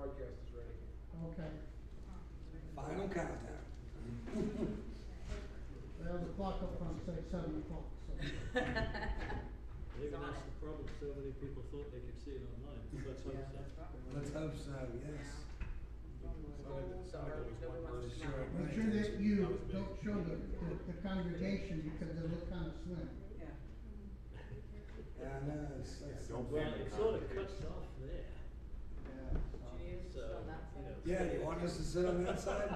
broadcast is ready. Okay. Final countdown. Well, the clock up front says 7 o'clock, so. Maybe that's the problem, so many people thought they could see it online, let's hope so. Let's hope so, yes. Sure, Make sure that you don't show the congregation because they look kind of slim. Yeah, I know, it's Well, it sort of cuts off there, so, you know. yeah, you want us to sit on that side?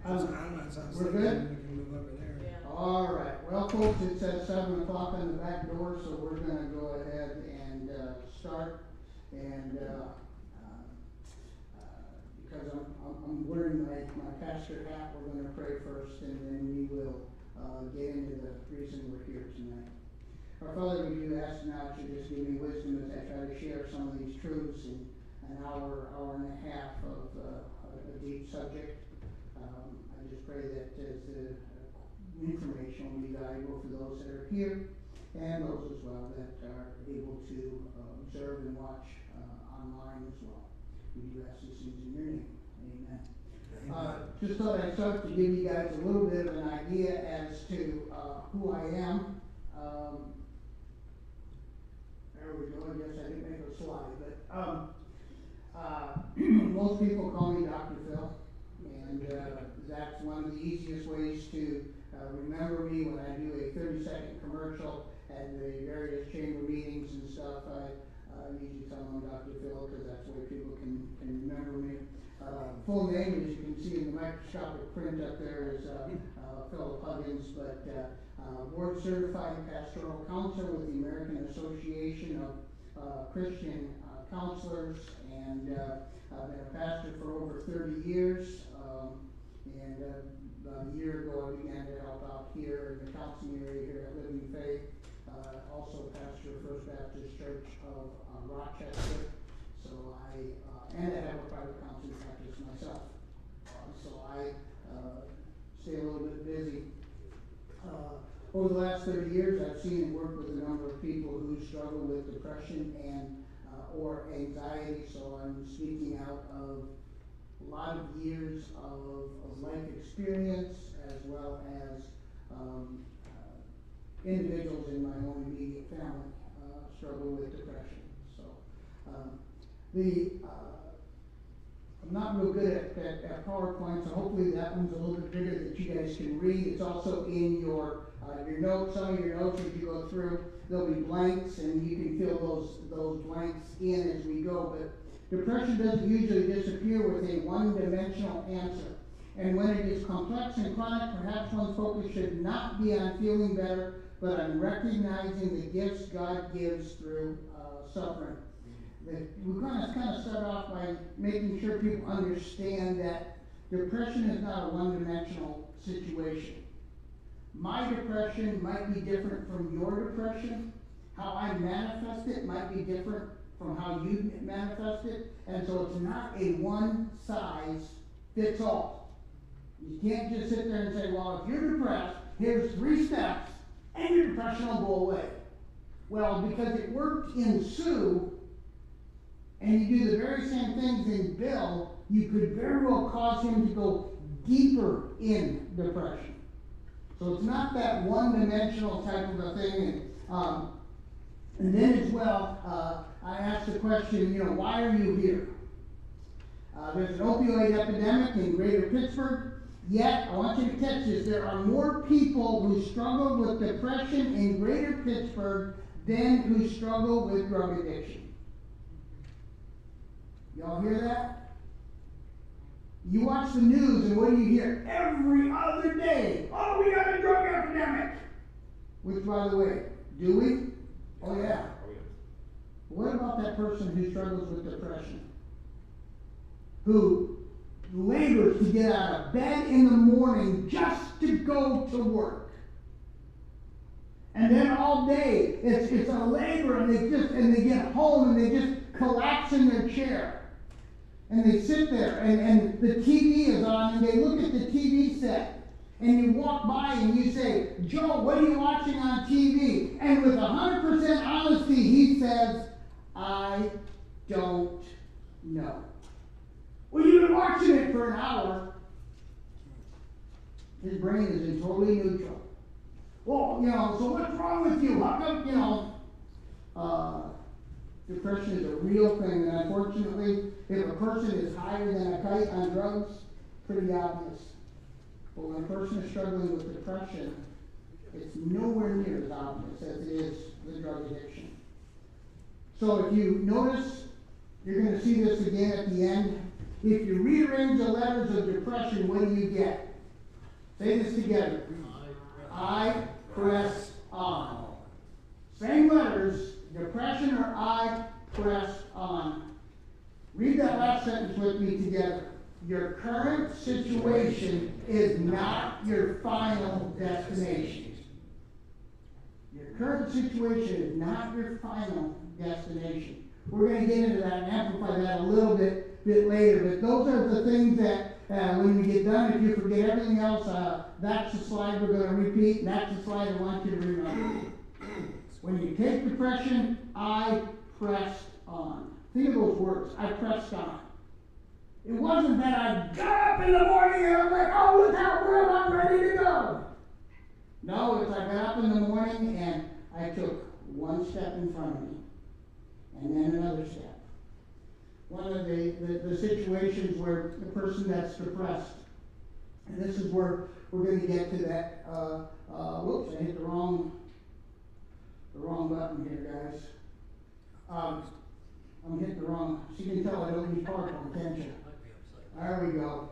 I'm not, so I was We're thinking good? we can move over there. All right, well, folks, it says 7 o'clock on the back door, so we're gonna go ahead and, start. And, because I'm wearing my pastor hat, we're gonna pray first, and then we will, get into the reason we're here tonight. Our Father, we do ask now that you just give me wisdom as I try to share some of these truths in an hour and a half of, a deep subject. I just pray that as the information will be valuable for those that are here and those as well that are able to observe and watch online as well. We do ask these things in your name. Amen. Just thought I'd start to give you guys a little bit of an idea as to who I am. There we go. I guess I didn't make a slide, but most people call me Dr. Phil, and that's one of the easiest ways to remember me when I do a 30-second commercial at the various chamber meetings and stuff. I usually tell them I'm Dr. Phil because that's the way people can remember me. Full name, as you can see in the microscopic print up there, is Philip Huggins, but board certified pastoral counselor with the American Association of Christian Counselors, and I've been a pastor for over 30 years. And about a year ago, I began to help out here in the counseling area here at Living Faith. Also pastor of First Baptist Church of Rochester. So and I have a private counseling practice myself. So I stay a little bit busy. Over the last 30 years, I've seen and worked with a number of people who struggle with depression and or anxiety. So I'm speaking out of a lot of years of life experience, as well as individuals in my own immediate family struggle with depression. So I'm not real good at PowerPoint, so hopefully that one's a little bit bigger that you guys can read. It's also in your notes. Some of your notes as you go through, there'll be blanks, and you can fill those blanks in as we go. But depression doesn't usually disappear with a one-dimensional answer. And when it is complex and chronic, perhaps one's focus should not be on feeling better, but on recognizing the gifts God gives through suffering. We're going to kind of start off by making sure people understand that depression is not a one-dimensional situation. My depression might be different from your depression. How I manifest it might be different from how you manifest it. And so it's not a one-size-fits-all. You can't just sit there and say, well, if you're depressed, here's 3 steps, and your depression will go away. Well, because it worked in Sue, and you do the very same things in Bill, you could very well cause him to go deeper in depression. So it's not that one-dimensional type of a thing. And then as well, I asked the question, why are you here? There's an opioid epidemic in greater Pittsburgh, yet, I want you to catch this, there are more people who struggle with depression in greater Pittsburgh than who struggle with drug addiction. Y'all hear that? You watch the news and what do you hear? Every other day, oh, we got a drug epidemic. Which, by the way, do we? Oh, yeah. What about that person who struggles with depression? Who labors to get out of bed in the morning just to go to work. And then all day, it's a labor, and they get home and they just collapse in their chair. And they sit there, and the TV is on, and they look at the TV set. And you walk by and you say, Joe, what are you watching on TV? And with 100% honesty, he says, I don't know. Well, you've been watching it for an hour. His brain is in totally neutral. Well, so what's wrong with you? How come, depression is a real thing, and unfortunately, if a person is higher than a kite on drugs, pretty obvious. But when a person is struggling with depression, it's nowhere near as obvious as it is the drug addiction. So if you notice, you're going to see this again at the end. If you rearrange the letters of depression, what do you get? Say this together. I press on. Same letters, depression or I press on. Read that last sentence with me together. Your current situation is not your final destination. Your current situation is not your final destination. We're going to get into that and amplify that a little bit later, but those are the things that when we get done, if you forget everything else, that's the slide we're going to repeat, and that's the slide I want you to remember. When you take depression, I pressed on. Think of those words, I pressed on. It wasn't that I got up in the morning and I'm like, oh, look how well I'm ready to go. No, it's I got up in the morning and I took one step in front of me, and then another step. One of the situations where the person that's depressed, and this is where we're going to get to that, whoops, I hit the wrong button here, guys. I'm hitting the wrong, so you can tell I don't use PowerPoint, can't you? There we go.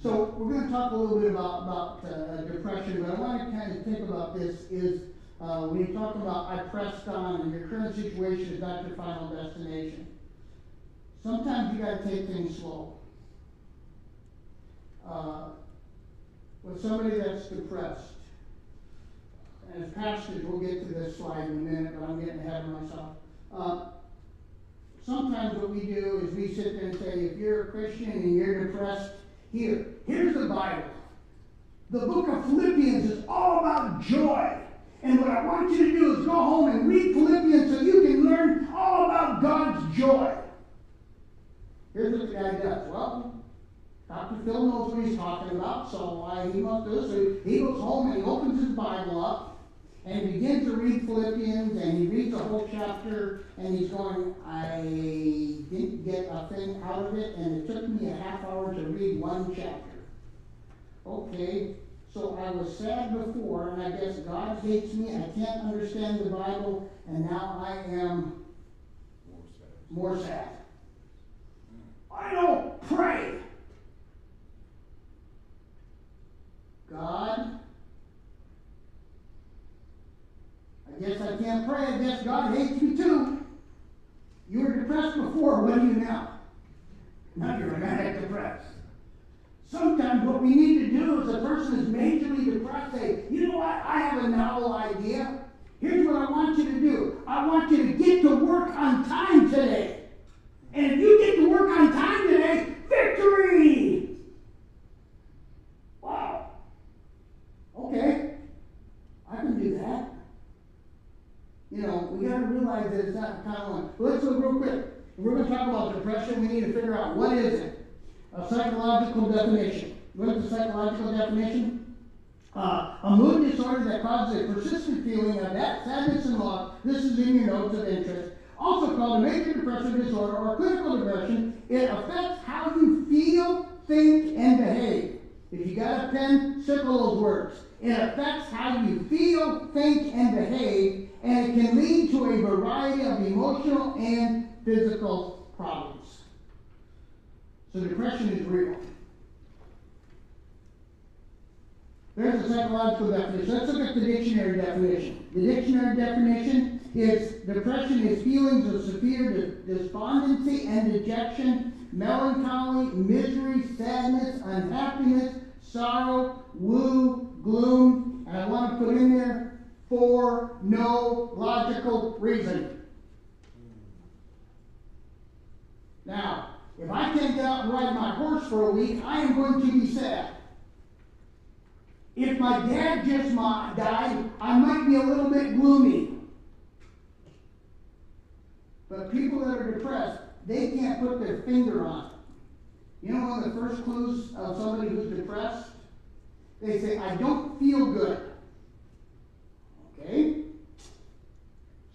So we're going to talk a little bit about depression, but I want to kind of think about this is when you talk about I pressed on and your current situation is not your final destination. Sometimes you got to take things slow. With somebody that's depressed, and as pastors, we'll get to this slide in a minute, but I'm getting ahead of myself. Sometimes what we do is we sit there and say, if you're a Christian and you're depressed, here's the Bible. The book of Philippians is all about joy. And what I want you to do is go home and read Philippians so you can learn all about God's joy. Here's what the guy does. Well, Dr. Phil knows what he's talking about, so he must do this. So he goes home and he opens his Bible up and he begins to read Philippians, and he reads the whole chapter, and he's going, I didn't get a thing out of it, and it took me a half hour to read one chapter. Okay, so I was sad before, and I guess God hates me, I can't understand the Bible, and now I am more sad. I don't pray. God, I guess I can't pray. I guess God hates me too. You were depressed before. What are you now? Now you're manic depressed. Sometimes what we need to do is a person is majorly depressed say, you know what? I have a novel idea. Here's what I want you to do. I want you to get to work on time today. And if you get to work on time today, victory! Wow. Okay. I can do that. We got to realize that it's not kind of one. Let's look real quick. If we're going to talk about depression, we need to figure out what is it. A psychological definition. What is the psychological definition? A mood disorder that causes a persistent feeling of sadness and loss. This is in your notes of interest. Also called a major depressive disorder or clinical depression. It affects how you feel, think, and behave. If you got a pen, circle those words. It affects how you feel, think, and behave, and it can lead to a variety of emotional and physical problems. So depression is real. There's a psychological definition. Let's look at the dictionary definition. The dictionary definition is depression is feelings of severe despondency and dejection, melancholy, misery, sadness, unhappiness, sorrow, gloom, and I want to put in there, for no logical reason. Now, if I can't get out and ride my horse for a week, I am going to be sad. If my dad just died, I might be a little bit gloomy. But people that are depressed, they can't put their finger on it. You know one of the first clues of somebody who's depressed? They say, I don't feel good. Okay?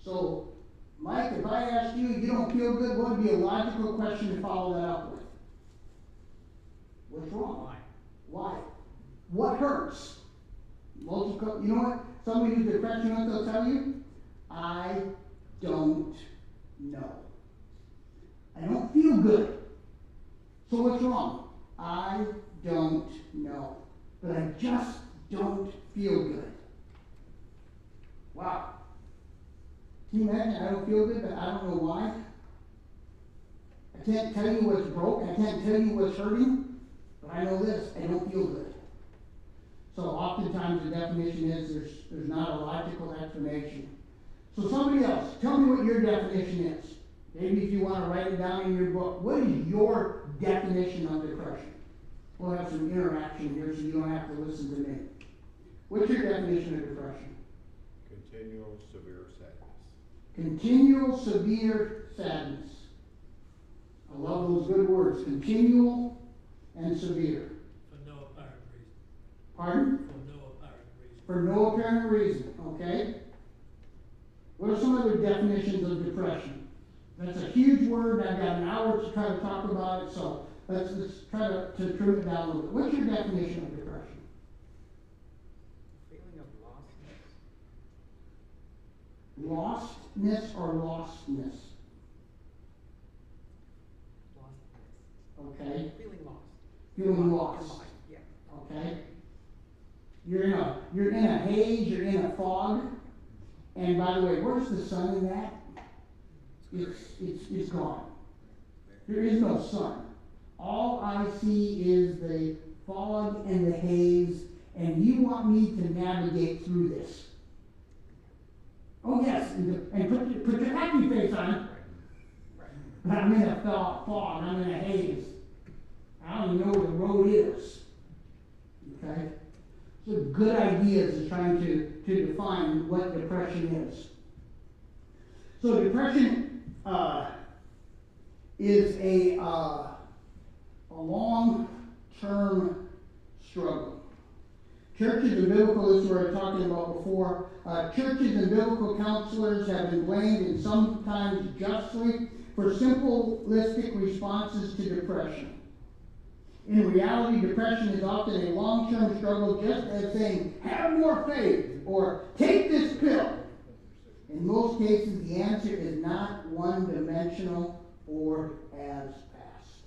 So, Mike, if I asked you, you don't feel good, what would be a logical question to follow that up with? What's wrong? Why? What hurts? Multiple, you know what? Somebody who's depressed, you know what they'll tell you? I don't know. I don't feel good. So what's wrong? I don't know. But I just don't feel good. Wow. Can you imagine? I don't feel good, but I don't know why. I can't tell you what's broke. I can't tell you what's hurting. But I know this. I don't feel good. So oftentimes the definition is there's not a logical explanation. So somebody else, tell me what your definition is. Maybe if you want to write it down in your book. What is your definition of depression? We'll have some interaction here so you don't have to listen to me. What's your definition of depression? Continual severe sadness. Continual severe sadness. I love those good words. Continual and severe. For no apparent reason. Pardon? For no apparent reason. For no apparent reason, okay? What are some other definitions of depression? That's a huge word. I've got an hour to try to talk about it, so let's try to trim it down a little bit. What's your definition of depression? Feeling of lostness. Lostness or lostness? Lostness. Okay? Feeling lost. Feeling lost. Your mind, yeah. Okay? You're in a haze, you're in a fog. And by the way, where's the sun in that? It's gone. There is no sun. All I see is the fog and the haze, and you want me to navigate through this. Oh yes, and put your happy face on. But I'm in a fog, I'm in a haze. I don't even know where the road is. Okay? So good ideas is trying to define what depression is. So depression is a long-term struggle. Churches and biblical, this is what we were talking about before, churches and biblical counselors have been blamed, and sometimes justly, for simplistic responses to depression. In reality, depression is often a long-term struggle, just as saying, have more faith, or take this pill. In most cases, the answer is not one-dimensional or as fast.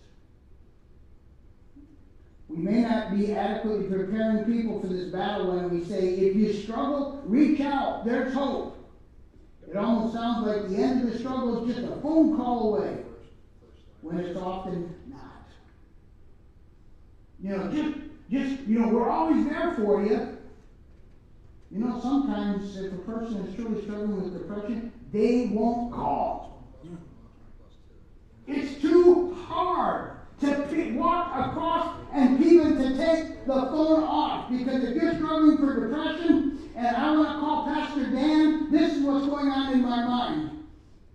We may not be adequately preparing people for this battle when we say, if you struggle, reach out, there's hope. It almost sounds like the end of the struggle is just a phone call away, when it's often not. We're always there for you. You know, sometimes if a person is truly struggling with depression, they won't call. It's too hard to walk across and even to take the phone off. Because if you're struggling for depression and I want to call Pastor Dan, this is what's going on in my mind.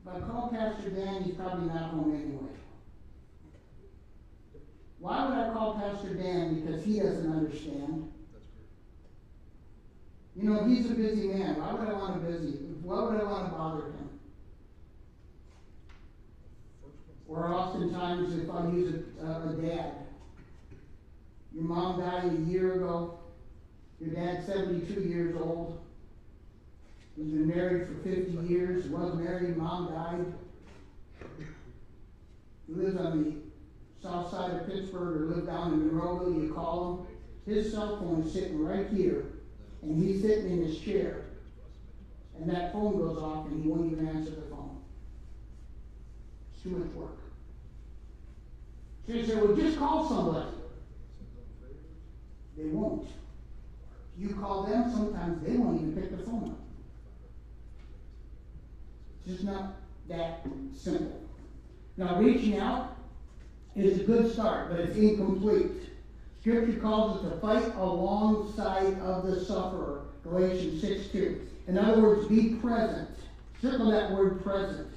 If I call Pastor Dan, he's probably not home anyway. Why would I call Pastor Dan? Because he doesn't understand. You know, he's a busy man. Why would I want to bother him? Or oftentimes, if I use a dad. Your mom died a year ago. Your dad's 72 years old. He's been married for 50 years. Was married. Mom died. He lives on the south side of Pittsburgh or live down in Monroeville. You call him. His cell phone is sitting right here. And he's sitting in his chair. And that phone goes off and he won't even answer the phone. It's too much work. So you say, well, just call somebody. They won't. You call them, sometimes they won't even pick the phone up. It's just not that simple. Now, reaching out is a good start, but it's incomplete. Scripture calls us to fight alongside of the sufferer, Galatians 6:2. In other words, be present. Circle that word present.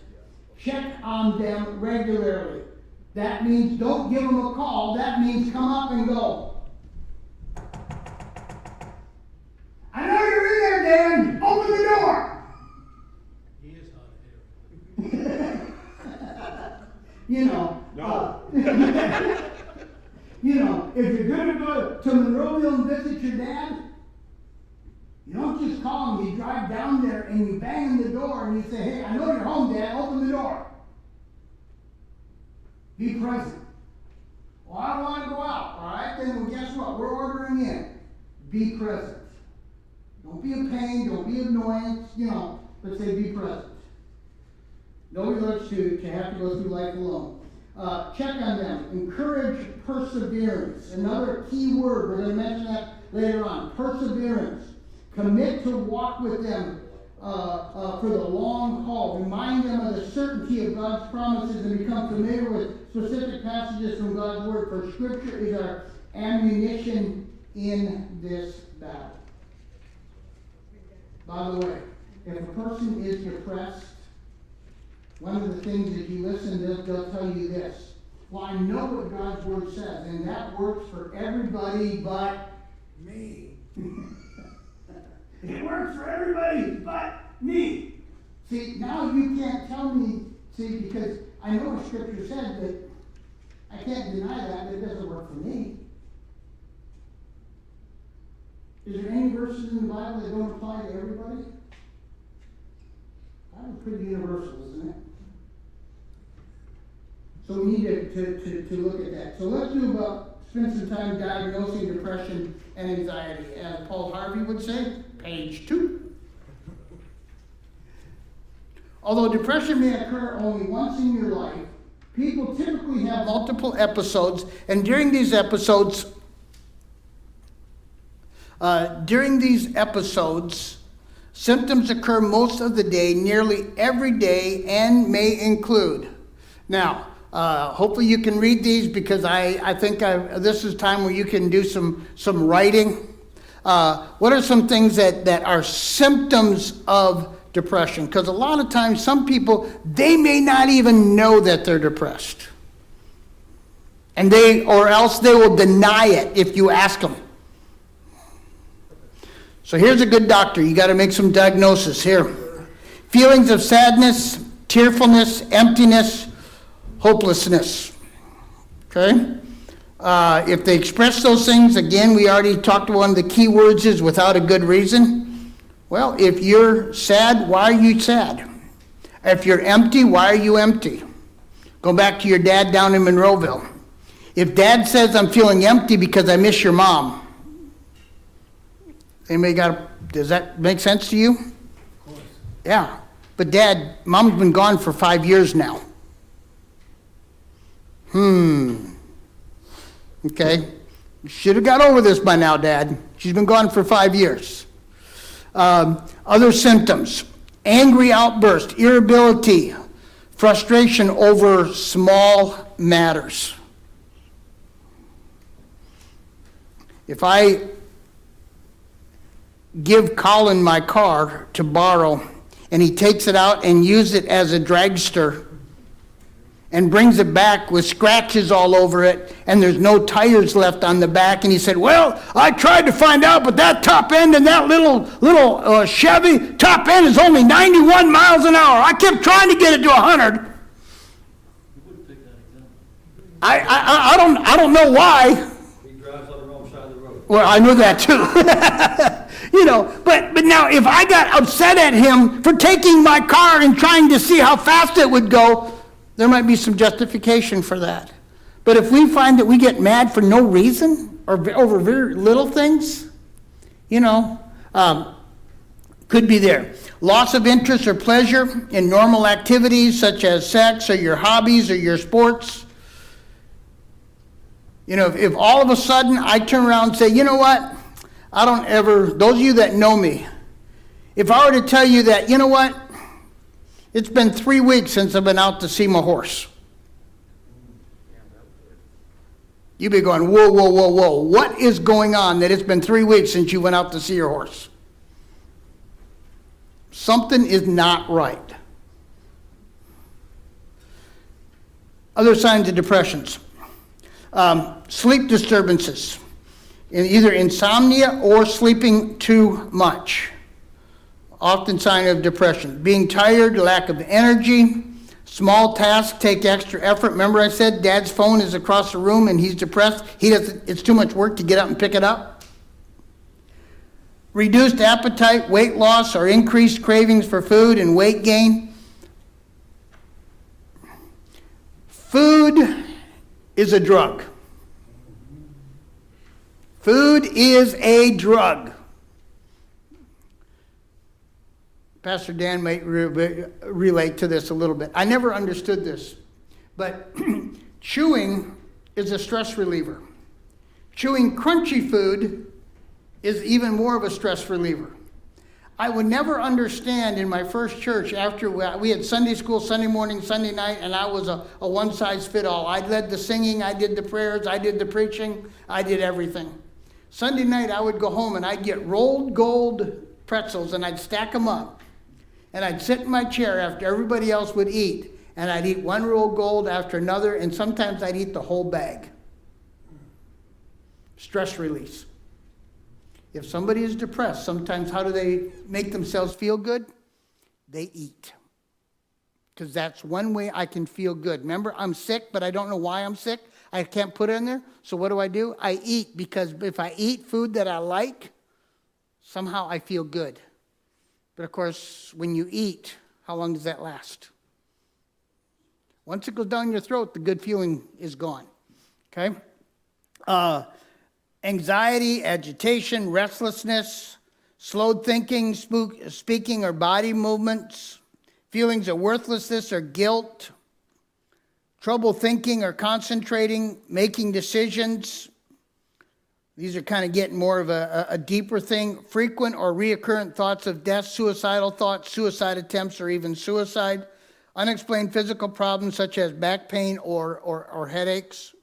check on them regularly. That means don't give them a call. That means come up and go. I know you're in there, Dan. Open the door. He is hard of hearing. You know. No. You know, if you're going to go to Monroeville and visit your dad, you don't just call him. You drive down there and you bang on the door and you say, hey, I know you're home, Dad. Open the door. Be present. Well, I don't want to go out. All right, then well, guess what? We're ordering in. Be present. Don't be a pain. Don't be annoying. You know, but say be present. Nobody likes to have to go through life alone. Check on them. Encourage perseverance. Another key word. We're going to mention that later on. Perseverance. Commit to walk with them for the long haul. Remind them of the certainty of God's promises and become familiar with specific passages from God's Word. For Scripture is our ammunition in this battle. By the way, if a person is depressed, one of the things that you listen to, they'll tell you this. Well, I know what God's Word says, and that works for everybody but Me. it works for everybody but me. See, now you can't tell me, because I know what Scripture said, but I can't deny that it doesn't work for me. Is there any verses in the Bible that don't apply to everybody? That was pretty universal, isn't it? So we need to look at that. So let's spend some time diagnosing depression and anxiety. As Paul Harvey would say, page 2. Although depression may occur only once in your life, people typically have multiple episodes, and during these episodes, symptoms occur most of the day, nearly every day, and may include. Now, hopefully you can read these because I think this is time where you can do some writing. What are some things that are symptoms of depression? Because a lot of times some people, they may not even know that they're depressed. Or else they will deny it if you ask them. So here's a good doctor. You got to make some diagnosis here. Feelings of sadness, tearfulness, emptiness, hopelessness. Okay? If they express those things, again, we already talked about one of the key words is without a good reason. Well, if you're sad, why are you sad? If you're empty, why are you empty? Go back to your dad down in Monroeville. If dad says, I'm feeling empty because I miss your mom, does that make sense to you? Of course. Yeah. But Dad, Mom's been gone for 5 years now. Okay. You should have got over this by now, Dad. She's been gone for 5 years. Other symptoms. Angry outburst, irritability, frustration over small matters. If I give Colin my car to borrow, and he takes it out and uses it as a dragster and brings it back with scratches all over it, and there's no tires left on the back, and he said, well, I tried to find out, but that top end and that little Chevy top end is only 91 miles an hour. I kept trying to get it to 100. You wouldn't pick that example. I don't know why. He drives on the wrong side of the road. Well, I knew that too. But now if I got upset at him for taking my car and trying to see how fast it would go, there might be some justification for that. But if we find that we get mad for no reason or over very little things, could be there. Loss of interest or pleasure in normal activities such as sex or your hobbies or your sports. If all of a sudden I turn around and say, you know what? Those of you that know me, if I were to tell you that, you know what? It's been 3 weeks since I've been out to see my horse. You'd be going, whoa, whoa, whoa, whoa. What is going on that it's been 3 weeks since you went out to see your horse? Something is not right. Other signs of depressions. Sleep disturbances, either insomnia or sleeping too much. Often sign of depression. Being tired, lack of energy, small tasks take extra effort. Remember I said Dad's phone is across the room and he's depressed. It's too much work to get up and pick it up. Reduced appetite, weight loss, or increased cravings for food and weight gain. Food is a drug. Food is a drug. Pastor Dan might relate to this a little bit. I never understood this, but chewing is a stress reliever. Chewing crunchy food is even more of a stress reliever. I would never understand in my first church after we had Sunday school, Sunday morning, Sunday night, and I was a one-size-fit-all. I led the singing, I did the prayers, I did the preaching, I did everything. Sunday night I would go home and I'd get rolled gold pretzels and I'd stack them up. And I'd sit in my chair after everybody else would eat, and I'd eat one roll gold after another, and sometimes I'd eat the whole bag. Stress release. If somebody is depressed, sometimes how do they make themselves feel good? They eat. Because that's one way I can feel good. Remember, I'm sick, but I don't know why I'm sick. I can't put it in there. So what do? I eat, because if I eat food that I like, somehow I feel good. But of course, when you eat, how long does that last? Once it goes down your throat, the good feeling is gone. Okay? Anxiety, agitation, restlessness, slowed thinking, speaking or body movements, feelings of worthlessness or guilt, trouble thinking or concentrating, making decisions. These are kind of getting more of a deeper thing. Frequent or reoccurrent thoughts of death, suicidal thoughts, suicide attempts, or even suicide. Unexplained physical problems such as back pain or headaches.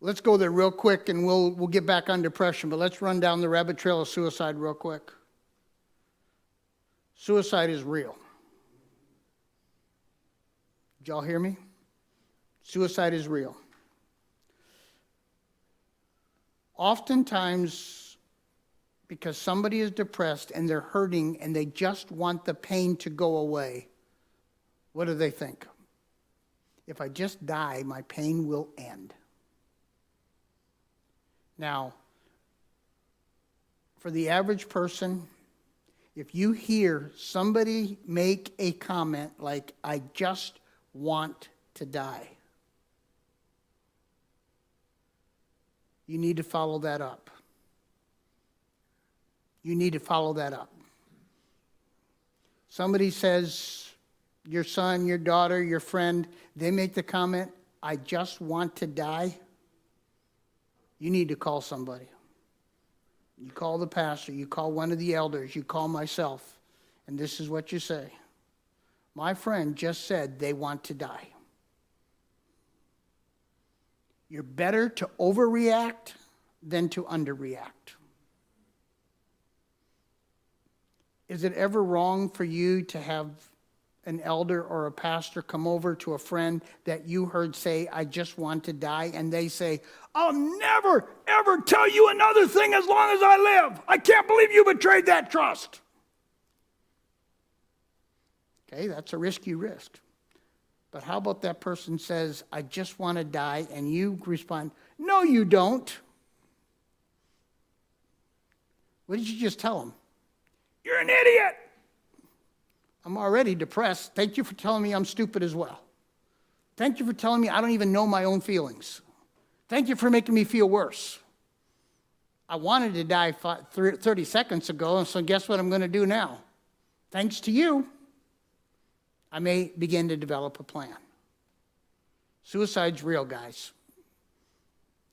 Let's go there real quick and we'll get back on depression, but let's run down the rabbit trail of suicide real quick. Suicide is real. Did y'all hear me? Suicide is real. Oftentimes, because somebody is depressed and they're hurting and they just want the pain to go away, what do they think? If I just die, my pain will end. Now, for the average person, if you hear somebody make a comment like, I just want to die, you need to follow that up. You need to follow that up. Somebody says, your son, your daughter, your friend, they make the comment, I just want to die. You need to call somebody. You call the pastor, you call one of the elders, you call myself, and this is what you say. My friend just said they want to die. You're better to overreact than to underreact. Is it ever wrong for you to have an elder or a pastor come over to a friend that you heard say, I just want to die, and they say, I'll never, ever tell you another thing as long as I live. I can't believe you betrayed that trust. Okay, that's a risky risk. But how about that person says, I just want to die, and you respond, no, you don't. What did you just tell them? You're an idiot. I'm already depressed. Thank you for telling me I'm stupid as well. Thank you for telling me I don't even know my own feelings. Thank you for making me feel worse. I wanted to die 30 seconds ago, and so guess what I'm going to do now? Thanks to you, I may begin to develop a plan. Suicide's real, guys.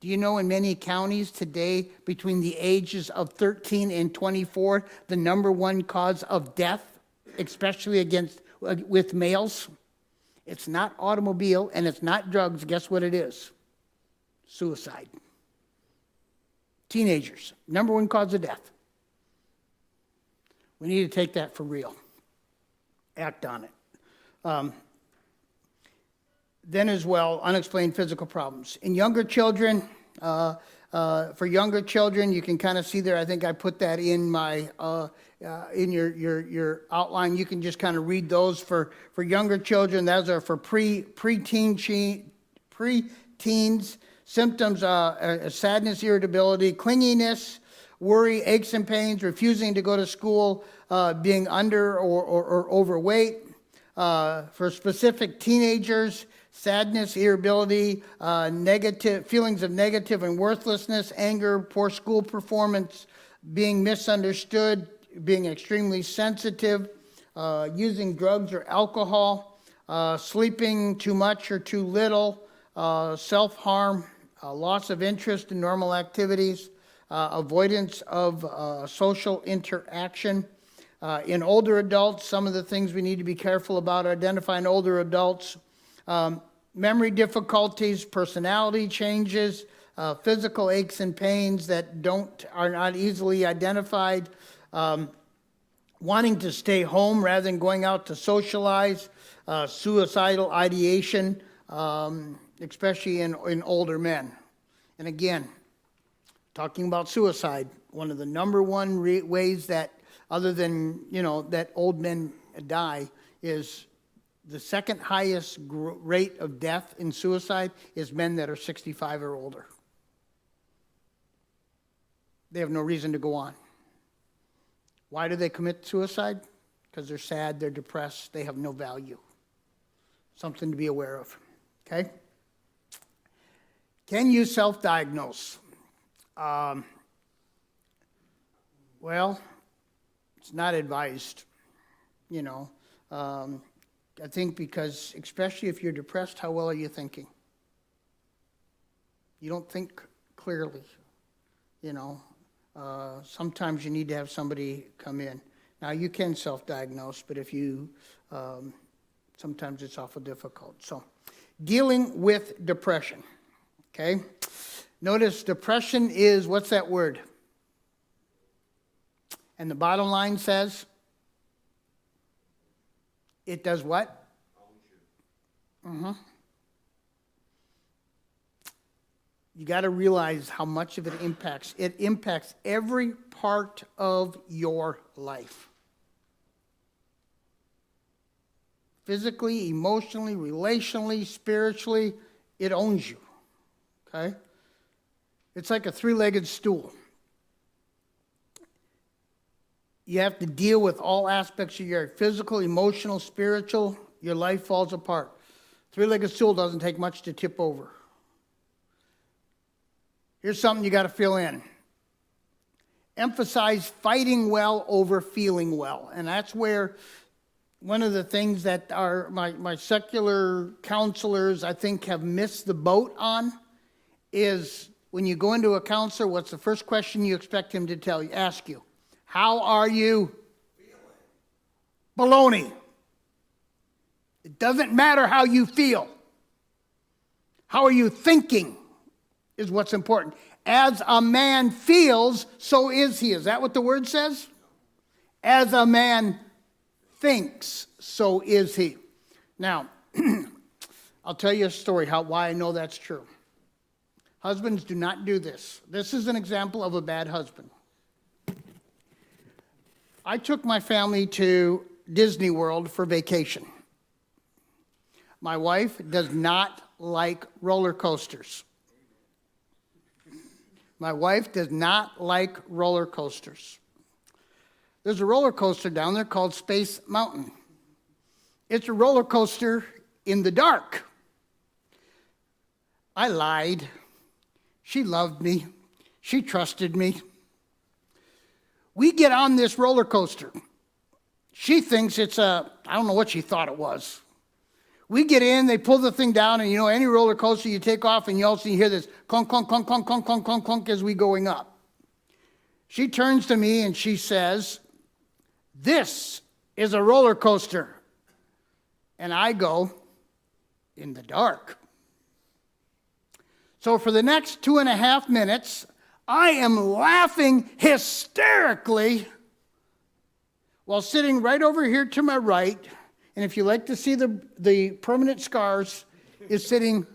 Do you know in many counties today, between the ages of 13 and 24, the number one cause of death, especially with males, it's not automobile and it's not drugs. Guess what it is? Suicide. Teenagers, number one cause of death. We need to take that for real. Act on it. Then as well, unexplained physical problems. In younger children, for younger children, you can kind of see there, I think I put that in my, in your outline. You can just kind of read those for younger children. Those are for preteens, symptoms, sadness, irritability, clinginess, worry, aches and pains, refusing to go to school, being under or overweight. For specific teenagers, sadness, irritability, negative feelings of negative and worthlessness, anger, poor school performance, being misunderstood, being extremely sensitive, using drugs or alcohol, sleeping too much or too little, self-harm, loss of interest in normal activities, avoidance of social interaction. In older adults, some of the things we need to be careful about identifying older adults, memory difficulties, personality changes, physical aches and pains that are not easily identified, wanting to stay home rather than going out to socialize, suicidal ideation, especially in older men. And again, talking about suicide, one of the number one ways that, other than, that old men die, is the second highest rate of death in suicide is men that are 65 or older. They have no reason to go on. Why do they commit suicide? Because they're sad, they're depressed, they have no value. Something to be aware of, okay? Can you self-diagnose? Well, it's not advised, I think because, especially if you're depressed, how well are you thinking? You don't think clearly, Sometimes you need to have somebody come in. Now, you can self-diagnose, but if you, sometimes it's awful difficult. So, dealing with depression, okay? Notice depression is, what's that word? And the bottom line says, it does what? You got to realize how much of it impacts. It impacts every part of your life. Physically, emotionally, relationally, spiritually, it owns you, okay? It's like a three-legged stool. You have to deal with all aspects of your physical, emotional, spiritual. Your life falls apart. Three-legged stool doesn't take much to tip over. Here's something you got to fill in. Emphasize fighting well over feeling well. And that's where one of the things that my secular counselors, I think, have missed the boat on is when you go into a counselor, what's the first question you expect him to ask you? How are you feeling? Baloney. It doesn't matter how you feel. How are you thinking is what's important. As a man feels, so is he. Is that what the word says? As a man thinks, so is he. Now, I'll tell you a story why I know that's true. Husbands, do not do this. This is an example of a bad husband. I took my family to Disney World for vacation. My wife does not like roller coasters. My wife does not like roller coasters. There's a roller coaster down there called Space Mountain. It's a roller coaster in the dark. I lied. She loved me. She trusted me. We get on this roller coaster. She thinks it's I don't know what she thought it was. We get in, they pull the thing down, and any roller coaster you take off, and you also hear this clunk, clunk, clunk, clunk, clunk, clunk, clunk, clunk as we going up. She turns to me and she says, "This is a roller coaster." And I go, "In the dark." So for the next 2.5 minutes, I am laughing hysterically while sitting right over here to my right. And if you like to see the permanent scars, is sitting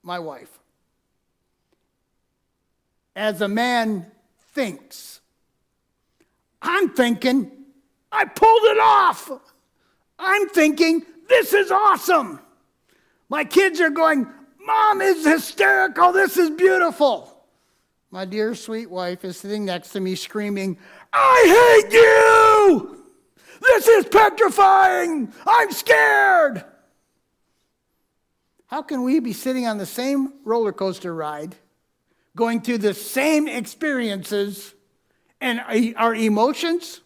my wife. As a man thinks, I'm thinking, I pulled it off. I'm thinking, this is awesome. My kids are going, Mom is hysterical. This is beautiful. My dear sweet wife is sitting next to me screaming, I hate you. This is petrifying. I'm scared. How can we be sitting on the same roller coaster ride, going through the same experiences, and our emotions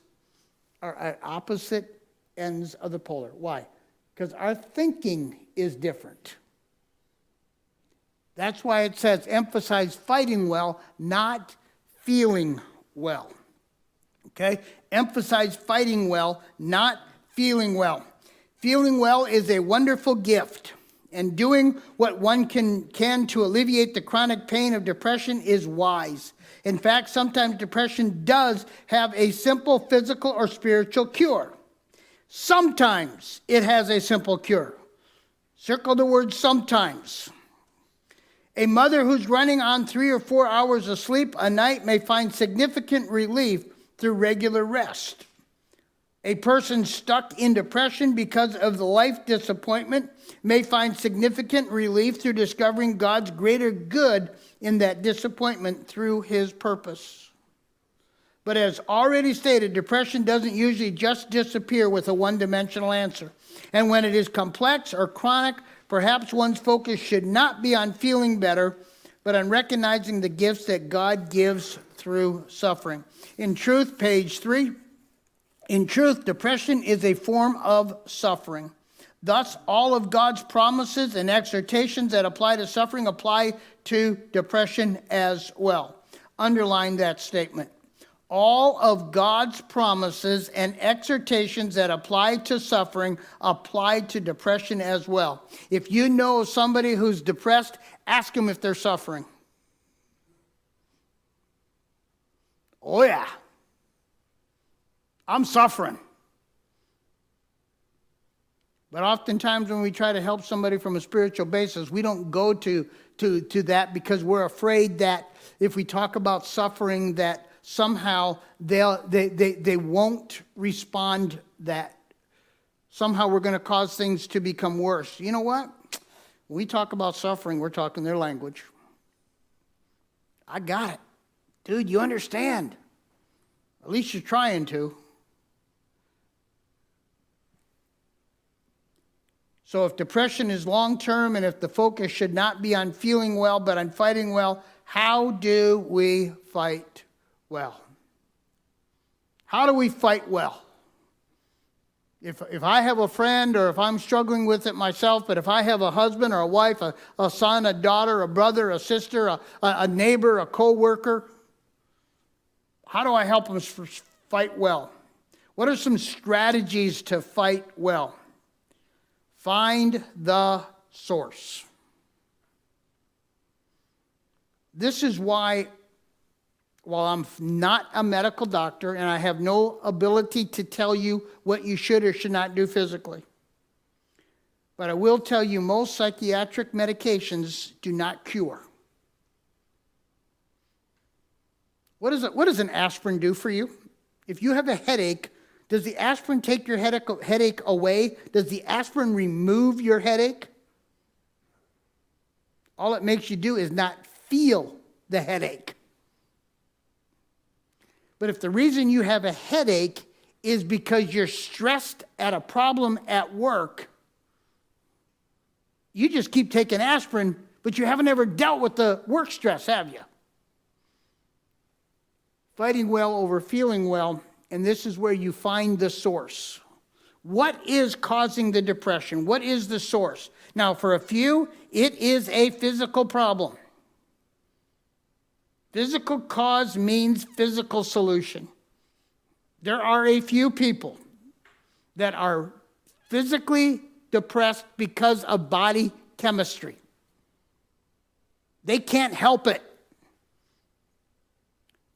are at opposite ends of the polar? Why? Because our thinking is different. That's why it says emphasize fighting well, not feeling well. Okay? Emphasize fighting well, not feeling well. Feeling well is a wonderful gift, and doing what one can to alleviate the chronic pain of depression is wise. In fact, sometimes depression does have a simple physical or spiritual cure. Sometimes it has a simple cure. Circle the word sometimes. A mother who's running on 3 or 4 hours of sleep a night may find significant relief through regular rest. A person stuck in depression because of the life disappointment may find significant relief through discovering God's greater good in that disappointment through his purpose. But as already stated, depression doesn't usually just disappear with a one-dimensional answer. And when it is complex or chronic, perhaps one's focus should not be on feeling better, but on recognizing the gifts that God gives through suffering. In truth, page 3, in truth, depression is a form of suffering. Thus, all of God's promises and exhortations that apply to suffering apply to depression as well. Underline that statement. All of God's promises and exhortations that apply to suffering apply to depression as well. If you know somebody who's depressed, ask them if they're suffering. Oh yeah, I'm suffering. But oftentimes when we try to help somebody from a spiritual basis, we don't go to that because we're afraid that if we talk about suffering, that somehow they won't respond, that somehow we're going to cause things to become worse. You know what? When we talk about suffering, we're talking their language. I got it. Dude, you understand. At least you're trying to. So if depression is long-term and if the focus should not be on feeling well but on fighting well, how do we fight well? How do we fight well? If I have a friend or if I'm struggling with it myself, but if I have a husband or a wife, a son, a daughter, a brother, a sister, a neighbor, a co-worker, how do I help them fight well? What are some strategies to fight well? Find the source. This is why, while I'm not a medical doctor and I have no ability to tell you what you should or should not do physically, but I will tell you most psychiatric medications do not cure. What does an aspirin do for you? If you have a headache, does the aspirin take your headache away? Does the aspirin remove your headache? All it makes you do is not feel the headache. But if the reason you have a headache is because you're stressed at a problem at work, you just keep taking aspirin, but you haven't ever dealt with the work stress, have you? Fighting well over feeling well, and this is where you find the source. What is causing the depression? What is the source? Now, for a few, it is a physical problem. Physical cause means physical solution. There are a few people that are physically depressed because of body chemistry. They can't help it.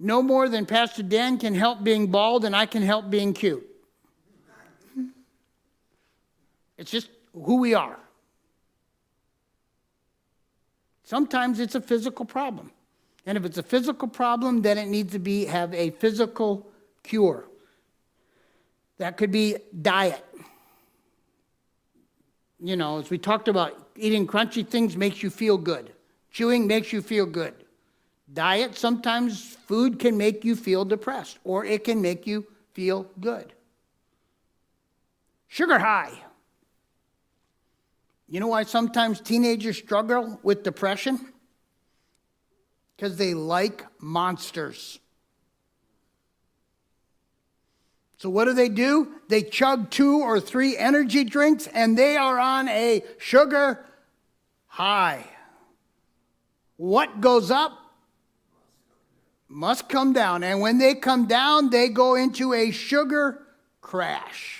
No more than Pastor Dan can help being bald and I can help being cute. It's just who we are. Sometimes it's a physical problem. And if it's a physical problem, then it needs to have a physical cure. That could be diet. You know, as we talked about, eating crunchy things makes you feel good. Chewing makes you feel good. Diet, sometimes food can make you feel depressed, or it can make you feel good. Sugar high. You know why sometimes teenagers struggle with depression? Because they like monsters. So what do? They chug 2 or 3 energy drinks and they are on a sugar high. What goes up must come down. And when they come down, they go into a sugar crash.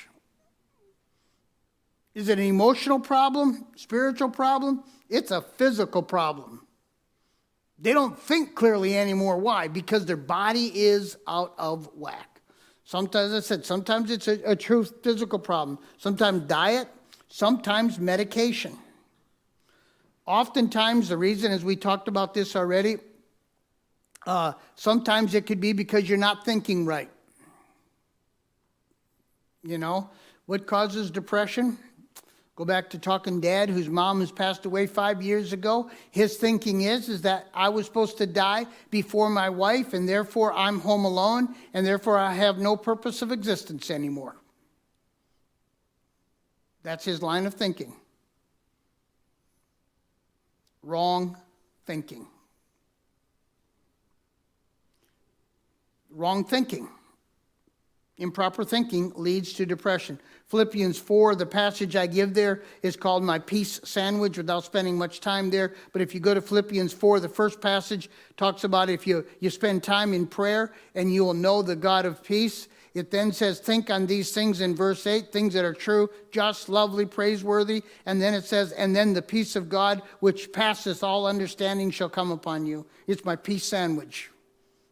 Is it an emotional problem? Spiritual problem? It's a physical problem. They don't think clearly anymore. Why? Because their body is out of whack. Sometimes, as I said, sometimes it's a true physical problem. Sometimes diet, sometimes medication. Oftentimes, the reason, as we talked about this already, sometimes it could be because you're not thinking right. You know, what causes depression? Go back to talking Dad, whose mom has passed away 5 years ago. His thinking is that I was supposed to die before my wife, and therefore I'm home alone, and therefore I have no purpose of existence anymore. That's his line of thinking. Wrong thinking. Wrong thinking. Improper thinking leads to depression. Philippians 4, the passage I give there is called my peace sandwich without spending much time there. But if you go to Philippians 4, the first passage talks about if you spend time in prayer and you will know the God of peace. It then says, think on these things in verse 8, things that are true, just, lovely, praiseworthy. And then it says, and then the peace of God, which passeth all understanding, shall come upon you. It's my peace sandwich.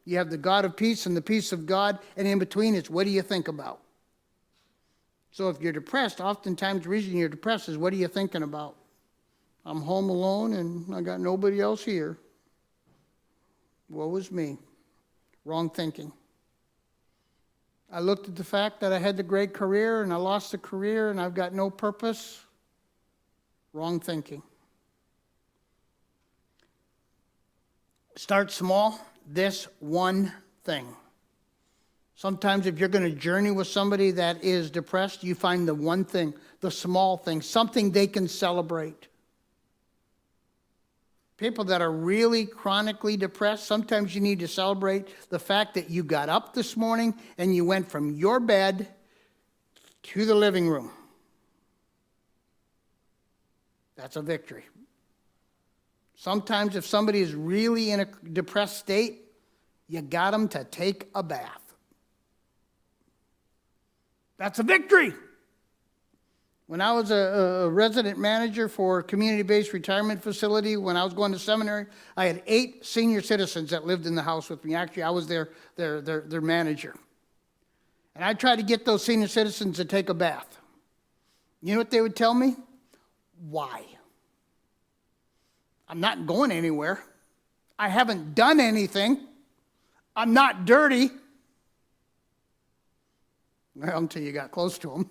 You have the God of peace and the peace of God, and in between it's what do you think about? So if you're depressed, oftentimes the reason you're depressed is what are you thinking about? I'm home alone and I got nobody else here. Woe is me. Wrong thinking. I looked at the fact that I had the great career and I lost the career and I've got no purpose. Wrong thinking. Start small. This one thing. Sometimes if you're going to journey with somebody that is depressed, you find the one thing, the small thing, something they can celebrate. People that are really chronically depressed, sometimes you need to celebrate the fact that you got up this morning and you went from your bed to the living room. That's a victory. Sometimes if somebody is really in a depressed state, you got them to take a bath. That's a victory. When I was a resident manager for a community-based retirement facility, when I was going to seminary, I had 8 senior citizens that lived in the house with me. Actually, I was their manager. And I tried to get those senior citizens to take a bath. You know what they would tell me? Why? I'm not going anywhere. I haven't done anything. I'm not dirty. Well, until you got close to them.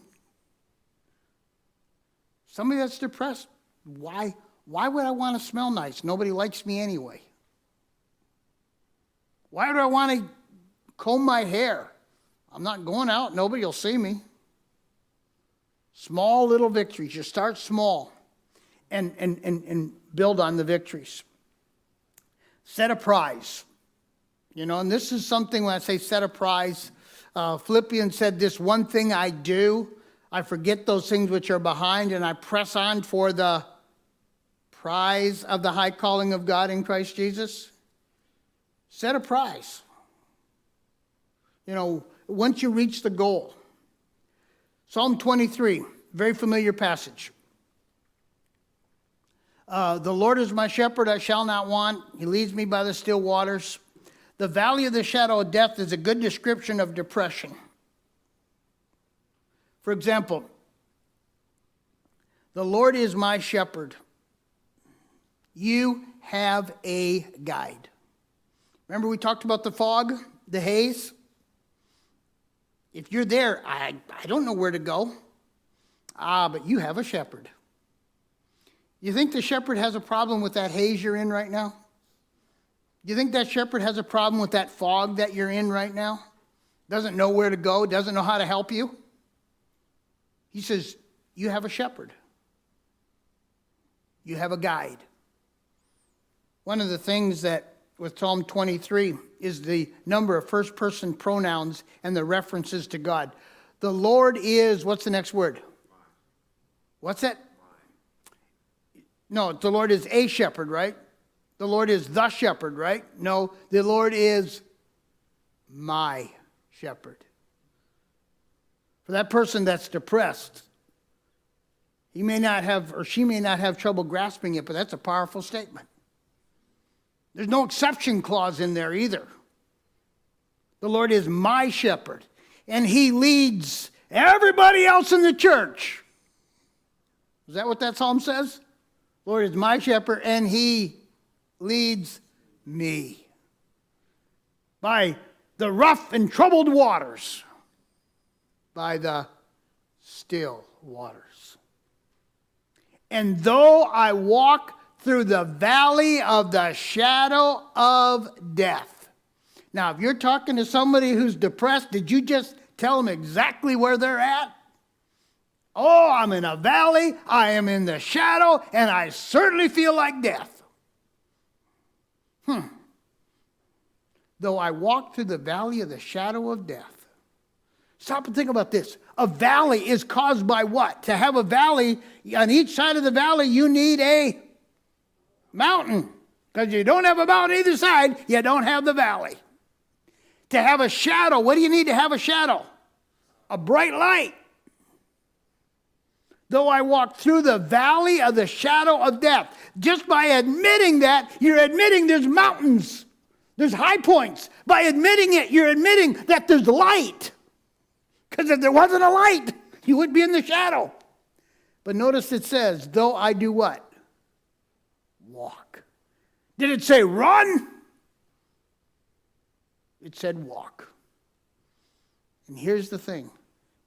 Somebody that's depressed, why would I want to smell nice? Nobody likes me anyway. Why would I want to comb my hair? I'm not going out. Nobody will see me. Small little victories. You start small and build on the victories. Set a prize. You know, and this is something when I say set a prize, Philippians said, this one thing I do, I forget those things which are behind, and I press on for the prize of the high calling of God in Christ Jesus. Set a prize. You know, once you reach the goal. Psalm 23, very familiar passage. The Lord is my shepherd, I shall not want. He leads me by the still waters. The valley of the shadow of death is a good description of depression. For example, the Lord is my shepherd. You have a guide. Remember we talked about the fog, the haze? If you're there, I don't know where to go. But you have a shepherd. You think the shepherd has a problem with that haze you're in right now? You think that shepherd has a problem with that fog that you're in right now? Doesn't know where to go, doesn't know how to help you? He says, you have a shepherd. You have a guide. One of the things that with Psalm 23 is the number of first-person pronouns and the references to God. The Lord is, what's the next word? What's that? No, the Lord is a shepherd, right? The Lord is the shepherd, right? No, the Lord is my shepherd. For that person that's depressed, he may not have, or she may not have trouble grasping it, but that's a powerful statement. There's no exception clause in there either. The Lord is my shepherd, and he leads everybody else in the church. Is that what that psalm says? Lord is my shepherd, and he leads me by the rough and troubled waters, by the still waters. And though I walk through the valley of the shadow of death. Now, if you're talking to somebody who's depressed, did you just tell them exactly where they're at? Oh, I'm in a valley, I am in the shadow, and I certainly feel like death. Though I walk through the valley of the shadow of death. Stop and think about this. A valley is caused by what? To have a valley, on each side of the valley, you need a mountain. Because you don't have a mountain either side, you don't have the valley. To have a shadow, what do you need to have a shadow? A bright light. Though I walk through the valley of the shadow of death. Just by admitting that, you're admitting there's mountains. There's high points. By admitting it, you're admitting that there's light. Because if there wasn't a light, you would be in the shadow. But notice it says, though I do what? Walk. Did it say run? It said walk. And here's the thing.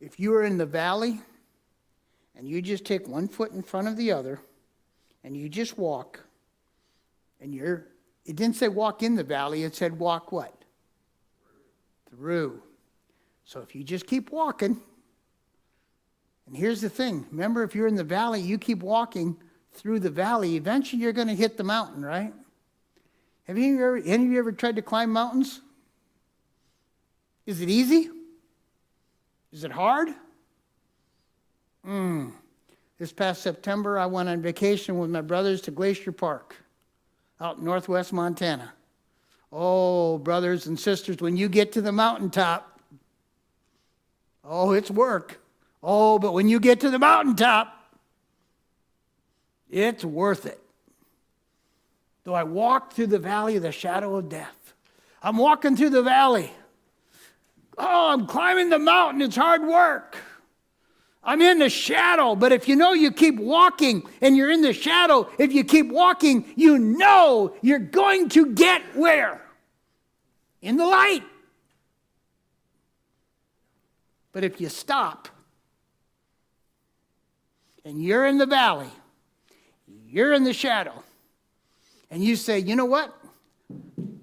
If you are in the valley and you just take one foot in front of the other and you just walk and it didn't say walk in the valley, it said walk what? Through. So if you just keep walking, and here's the thing. Remember, if you're in the valley, you keep walking through the valley, eventually you're going to hit the mountain, right? Have any of you ever tried to climb mountains? Is it easy? Is it hard? This past September, I went on vacation with my brothers to Glacier Park out in northwest Montana. Oh, brothers and sisters, when you get to the mountaintop, oh, it's work. Oh, but when you get to the mountaintop, it's worth it. Though I walk through the valley of the shadow of death. I'm walking through the valley. Oh, I'm climbing the mountain. It's hard work. I'm in the shadow, but if you know you keep walking and you're in the shadow, if you keep walking, you know you're going to get where? In the light. But if you stop and you're in the valley, you're in the shadow, and you say, you know what?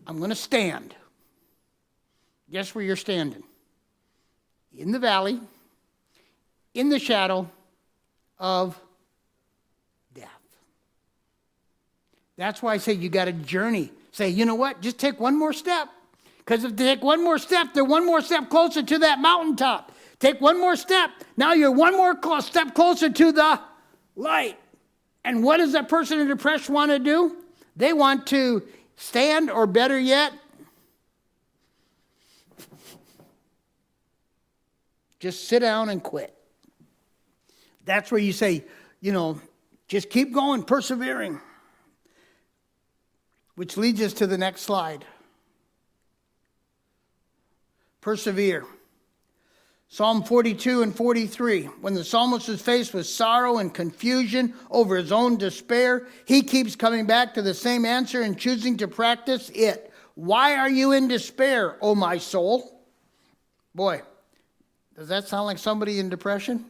I'm going to stand. Guess where you're standing? In the valley, in the shadow of death. That's why I say you got to journey. Say, you know what? Just take one more step. Because if they take one more step, they're one more step closer to that mountaintop. Take one more step. Now you're one more step closer to the light. And what does that person in depression want to do? They want to stand, or better yet, just sit down and quit. That's where you say, just keep going, persevering. Which leads us to the next slide. Persevere. Psalm 42 and 43. When the psalmist is faced with sorrow and confusion over his own despair, he keeps coming back to the same answer and choosing to practice it. Why are you in despair, O my soul? Boy, does that sound like somebody in depression?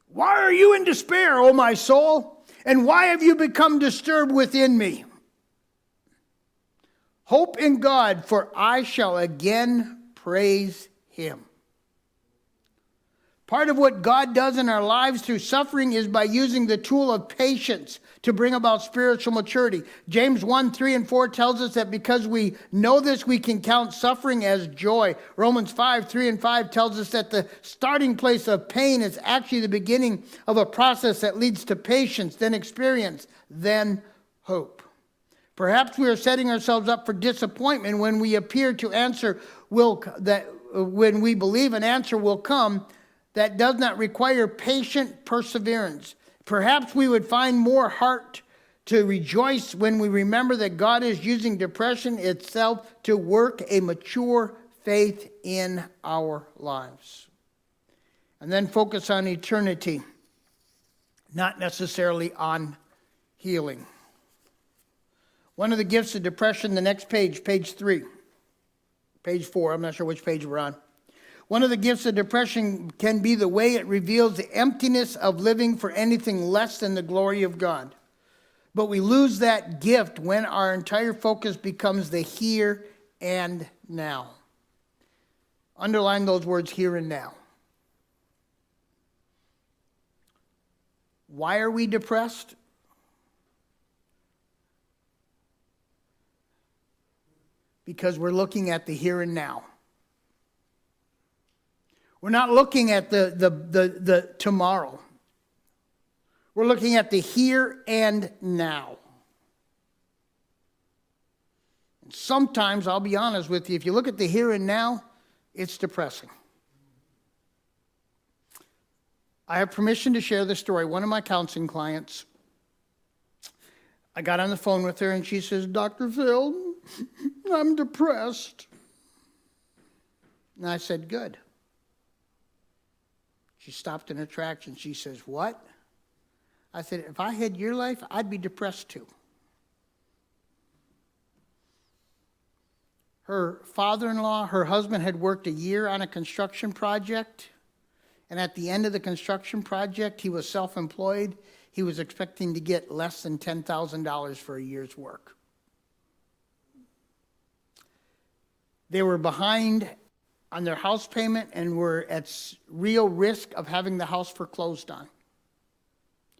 Why are you in despair, O my soul? And why have you become disturbed within me? Hope in God, for I shall again praise him. Part of what God does in our lives through suffering is by using the tool of patience to bring about spiritual maturity. James 1, 3 and 4 tells us that because we know this, we can count suffering as joy. Romans 5, 3 and 5 tells us that the starting place of pain is actually the beginning of a process that leads to patience, then experience, then hope. Perhaps we are setting ourselves up for disappointment when we appear to answer when we believe an answer will come that does not require patient perseverance. Perhaps we would find more heart to rejoice when we remember that God is using depression itself to work a mature faith in our lives. And then focus on eternity, not necessarily on healing. One of the gifts of depression, the next page, page 3, page 4, I'm not sure which page we're on. One of the gifts of depression can be the way it reveals the emptiness of living for anything less than the glory of God. But we lose that gift when our entire focus becomes the here and now. Underline those words, here and now. Why are we depressed? Because we're looking at the here and now. We're not looking at the tomorrow. We're looking at the here and now. And sometimes, I'll be honest with you, if you look at the here and now, it's depressing. I have permission to share this story. One of my counseling clients, I got on the phone with her and she says, Dr. Phil, I'm depressed. And I said, good. She stopped in her tracks and she says, what? I said, if I had your life, I'd be depressed too. Her father-in-law, her husband had worked a year on a construction project. And at the end of the construction project, he was self-employed. He was expecting to get less than $10,000 for a year's work. They were behind on their house payment and were at real risk of having the house foreclosed on.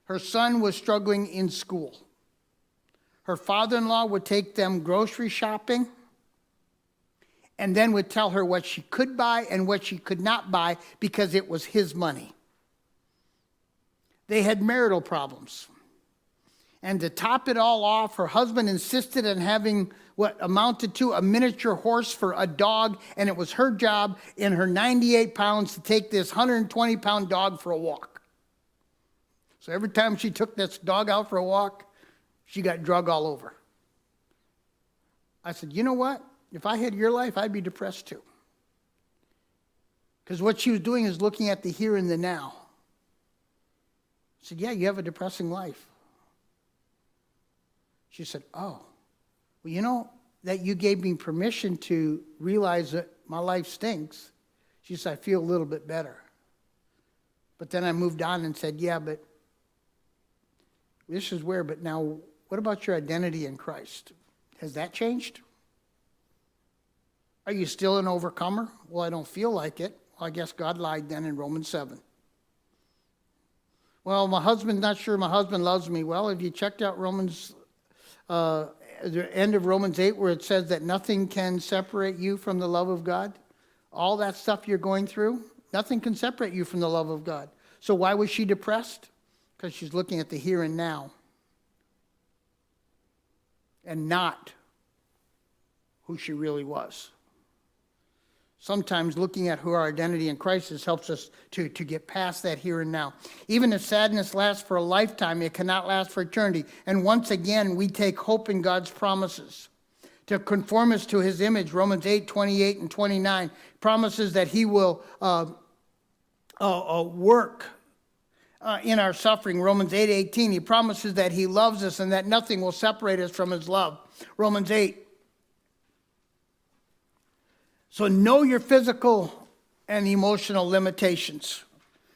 Her son was struggling in school. Her father-in-law would take them grocery shopping and then would tell her what she could buy and what she could not buy because it was his money. They had marital problems. And to top it all off, her husband insisted on having what amounted to a miniature horse for a dog, and it was her job in her 98 pounds to take this 120-pound dog for a walk. So every time she took this dog out for a walk, she got drug all over. I said, you know what? If I had your life, I'd be depressed too. Because what she was doing is looking at the here and the now. I said, yeah, you have a depressing life. She said, oh, well, you know, that you gave me permission to realize that my life stinks. She said, I feel a little bit better. But then I moved on and said, yeah, but this is where, but now what about your identity in Christ? Has that changed? Are you still an overcomer? Well, I don't feel like it. Well, I guess God lied then in Romans 7. Well, my husband's not sure my husband loves me. Well, have you checked out Romans, the end of Romans 8 where it says that nothing can separate you from the love of God? All that stuff you're going through, nothing can separate you from the love of God. So why was she depressed? Because she's looking at the here and now and not who she really was. Sometimes looking at who our identity in Christ is helps us to get past that here and now. Even if sadness lasts for a lifetime, it cannot last for eternity. And once again, we take hope in God's promises. To conform us to his image, Romans 8, 28 and 29, promises that he will work in our suffering. Romans 8:18, he promises that he loves us and that nothing will separate us from his love. Romans 8. So know your physical and emotional limitations.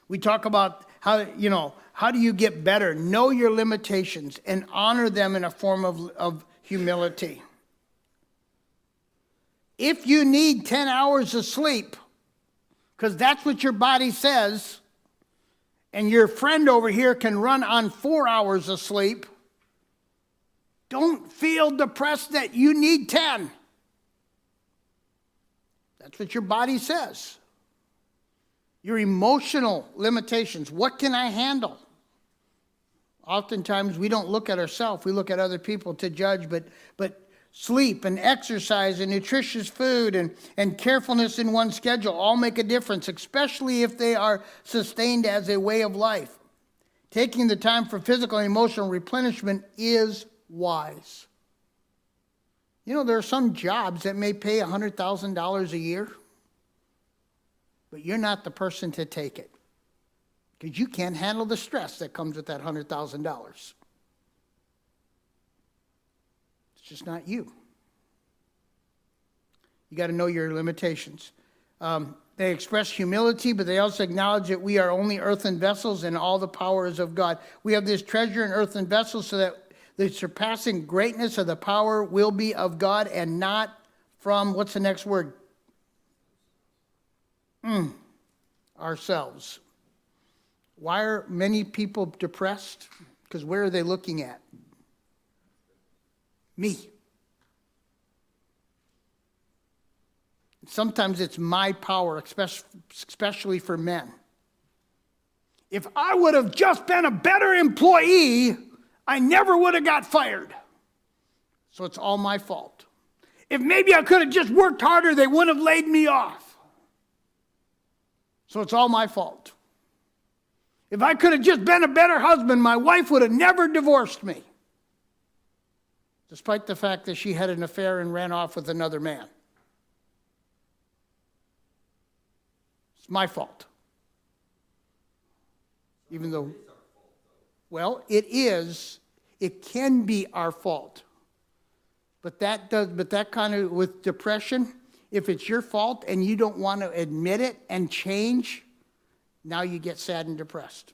We talk about how do you get better? Know your limitations and honor them in a form of humility. If you need 10 hours of sleep, because that's what your body says, and your friend over here can run on 4 hours of sleep, don't feel depressed that you need 10. That's what your body says. Your emotional limitations. What can I handle? Oftentimes we don't look at ourselves, we look at other people to judge, but sleep and exercise and nutritious food and carefulness in one's schedule all make a difference, especially if they are sustained as a way of life. Taking the time for physical and emotional replenishment is wise. You know, there are some jobs that may pay $100,000 a year, but you're not the person to take it because you can't handle the stress that comes with that $100,000. It's just not you. You got to know your limitations. They express humility, but they also acknowledge that we are only earthen vessels and all the power is of God. We have this treasure in earthen vessels so that the surpassing greatness of the power will be of God and not from, what's the next word? Ourselves. Why are many people depressed? Because where are they looking at? Me. Sometimes it's my power, especially for men. If I would have just been a better employee, I never would have got fired. So it's all my fault. If maybe I could have just worked harder, they wouldn't have laid me off. So it's all my fault. If I could have just been a better husband, my wife would have never divorced me. Despite the fact that she had an affair and ran off with another man. It's my fault. Even though, well, it is. It can be our fault. But that kind of, with depression, if it's your fault and you don't want to admit it and change, now you get sad and depressed.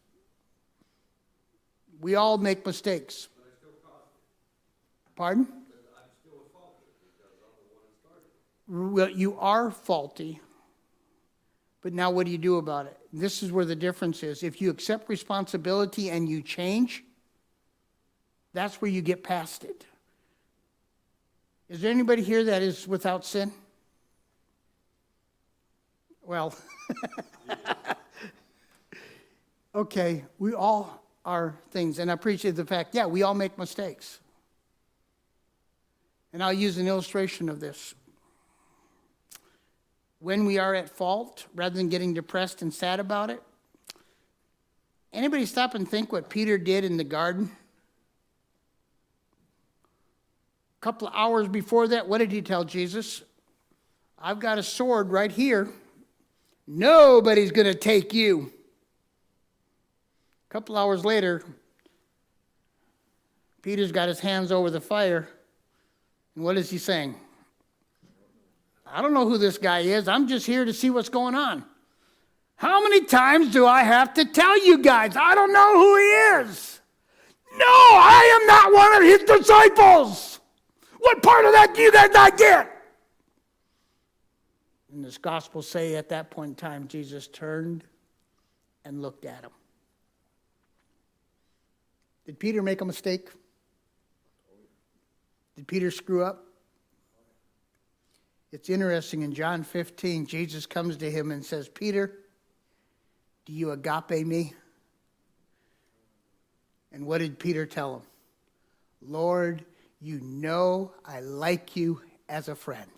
We all make mistakes. Pardon? Well, you are faulty. But now what do you do about it? This is where the difference is. If you accept responsibility and you change, that's where you get past it. Is there anybody here that is without sin? Well, okay, we all are things. And I appreciate the fact, yeah, we all make mistakes. And I'll use an illustration of this. When we are at fault, rather than getting depressed and sad about it, anybody stop and think what Peter did in the garden? A couple of hours before that, what did he tell Jesus? I've got a sword right here. Nobody's going to take you. A couple hours later, Peter's got his hands over the fire. And what is he saying? I don't know who this guy is. I'm just here to see what's going on. How many times do I have to tell you guys? I don't know who he is. No, I am not one of his disciples. What part of that do you guys not get? And this gospel say at that point in time, Jesus turned and looked at him. Did Peter make a mistake? Did Peter screw up? It's interesting, in John 15, Jesus comes to him and says, Peter, do you agape me? And what did Peter tell him? Lord, you know I like you as a friend.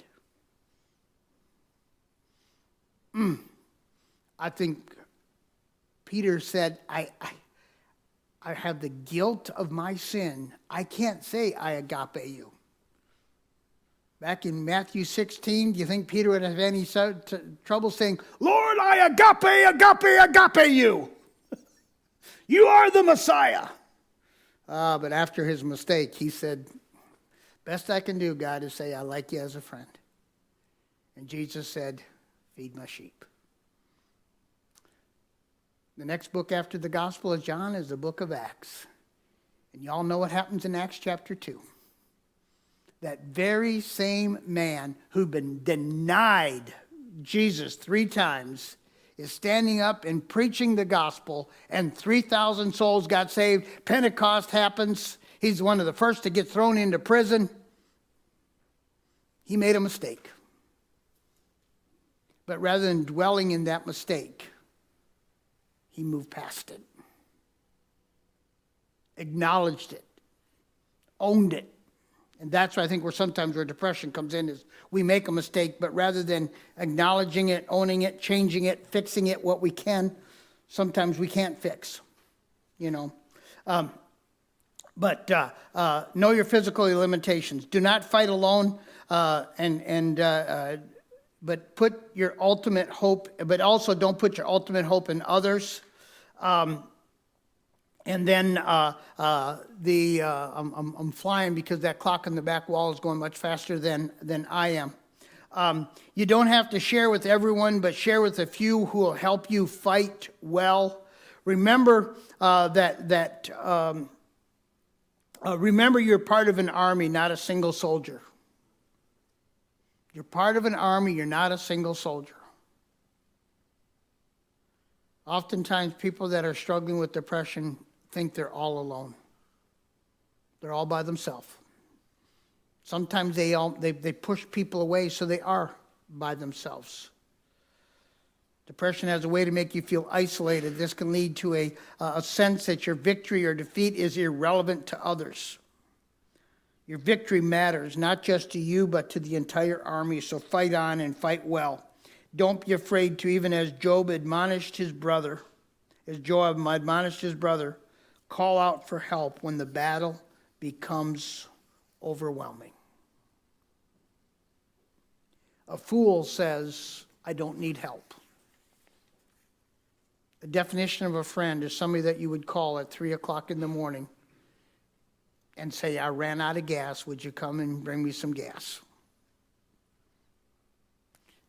I think Peter said, I have the guilt of my sin. I can't say I agape you. Back in Matthew 16, do you think Peter would have any trouble saying, Lord, I agape you. You are the Messiah. But after his mistake, he said, best I can do, God, is say, I like you as a friend. And Jesus said, feed my sheep. The next book after the Gospel of John is the book of Acts. And y'all know what happens in Acts chapter 2. That very same man who'd been denied Jesus 3 times is standing up and preaching the gospel, and 3,000 souls got saved. Pentecost happens. He's one of the first to get thrown into prison. He made a mistake. But rather than dwelling in that mistake, he moved past it, acknowledged it, owned it. And that's why I think where depression comes in is we make a mistake, but rather than acknowledging it, owning it, changing it, fixing it, what we can, sometimes we can't fix, you know. But know your physical limitations. Do not fight alone, but put your ultimate hope, but also don't put your ultimate hope in others. And then I'm flying because that clock on the back wall is going much faster than I am. You don't have to share with everyone, but share with a few who will help you fight well. Remember remember you're part of an army, not a single soldier. You're part of an army, you're not a single soldier. Oftentimes, people that are struggling with depression think they're all alone. They're all by themselves. Sometimes they push people away, so they are by themselves. Depression has a way to make you feel isolated. This can lead to a sense that your victory or defeat is irrelevant to others. Your victory matters, not just to you, but to the entire army, so fight on and fight well. Don't be afraid to, even as Joab admonished his brother, call out for help when the battle becomes overwhelming. A fool says, I don't need help. The definition of a friend is somebody that you would call at 3 o'clock in the morning and say, I ran out of gas. Would you come and bring me some gas?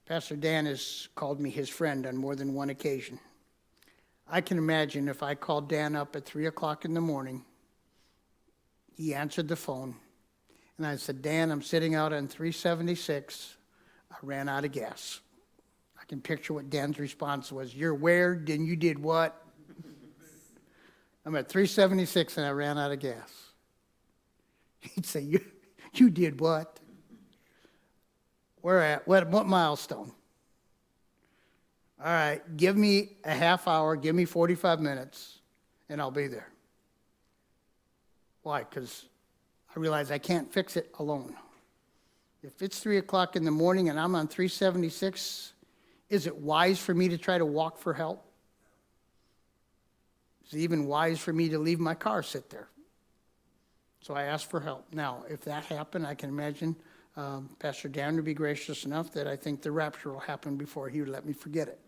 Pastor Dan has called me his friend on more than one occasion. I can imagine if I called Dan up at 3 o'clock in the morning, he answered the phone, and I said, Dan, I'm sitting out on 376. I ran out of gas. I can picture what Dan's response was. You're where? Then you did what? I'm at 376 and I ran out of gas. He'd say, you did what? Where at? What milestone? All right, give me a half hour, give me 45 minutes, and I'll be there. Why? Because I realize I can't fix it alone. If it's 3 o'clock in the morning and I'm on 376, is it wise for me to try to walk for help? Is it even wise for me to leave my car sit there? So I asked for help. Now, if that happened, I can imagine Pastor Dan would be gracious enough that I think the rapture will happen before he would let me forget it.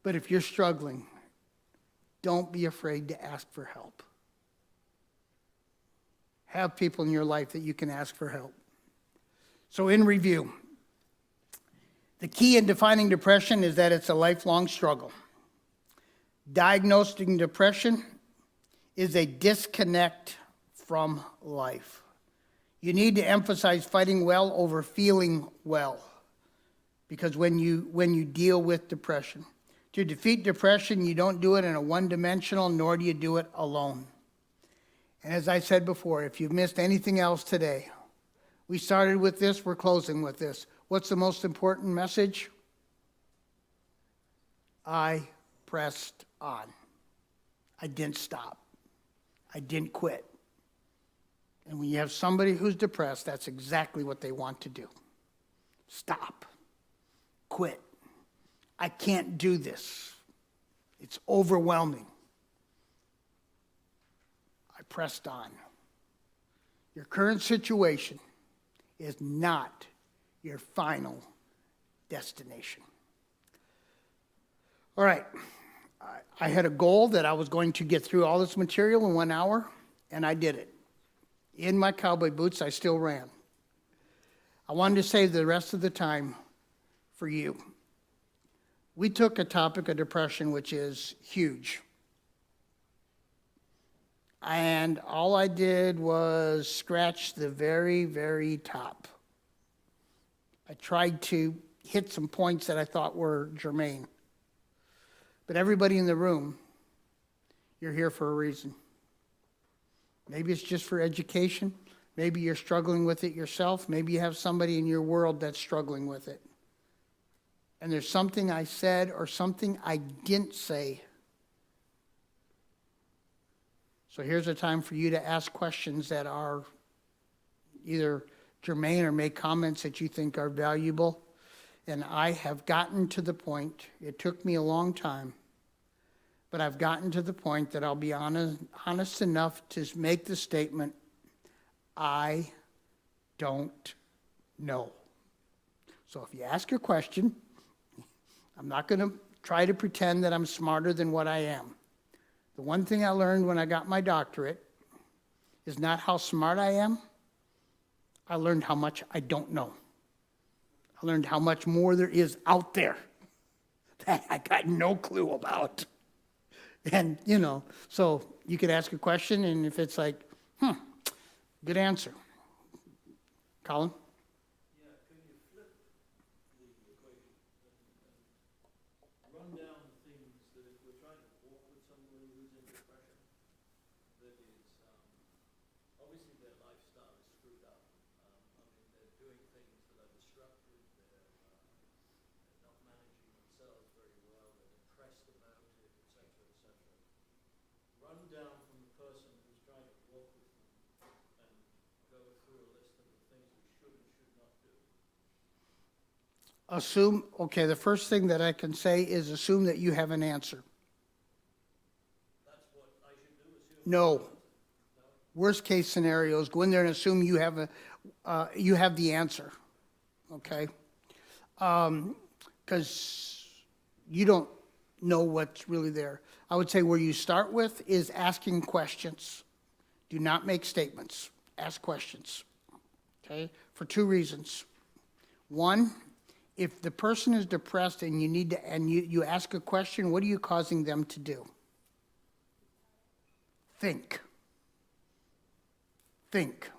But if you're struggling, don't be afraid to ask for help. Have people in your life that you can ask for help. So in review, the key in defining depression is that it's a lifelong struggle. Diagnosing depression is a disconnect from life. You need to emphasize fighting well over feeling well, because when you deal with depression, to defeat depression, you don't do it in a one-dimensional, nor do you do it alone. And as I said before, if you've missed anything else today, we started with this, we're closing with this. What's the most important message? I pressed on. I didn't stop. I didn't quit. And when you have somebody who's depressed, that's exactly what they want to do. Stop. Quit. I can't do this. It's overwhelming. I pressed on. Your current situation is not your final destination. All right. I had a goal that I was going to get through all this material in 1 hour, and I did it. In my cowboy boots, I still ran. I wanted to save the rest of the time for you. We took a topic of depression, which is huge. And all I did was scratch the very, very top. I tried to hit some points that I thought were germane. But everybody in the room, you're here for a reason. Maybe it's just for education. Maybe you're struggling with it yourself. Maybe you have somebody in your world that's struggling with it. And there's something I said or something I didn't say. So here's a time for you to ask questions that are either germane or make comments that you think are valuable. And I have gotten to the point, it took me a long time, but I've gotten to the point that I'll be honest enough to make the statement, I don't know. So if you ask a question, I'm not going to try to pretend that I'm smarter than what I am. The one thing I learned when I got my doctorate is not how smart I am. I learned how much I don't know. I learned how much more there is out there that I got no clue about. And, so you could ask a question, and if it's like, good answer. Colin? Yeah, can you flip the equation and run down things that if we're trying to walk with somebody who's in depression, that is, obviously their lifestyle is screwed up. They're doing things that are destructive, they're not managing themselves very well, they're depressed about it, etc., etc. Run down from the person who's trying to walk with them and go through a list of the things we should and should not do. The first thing that I can say is assume that you have an answer. That's what I should do, assume. No. Worst case scenario is go in there and assume you have the answer, okay? Because you don't know what's really there. I would say where you start with is asking questions. Do not make statements. Ask questions, okay? For two reasons. One, if the person is depressed and you ask a question, what are you causing them to do? Think. Think.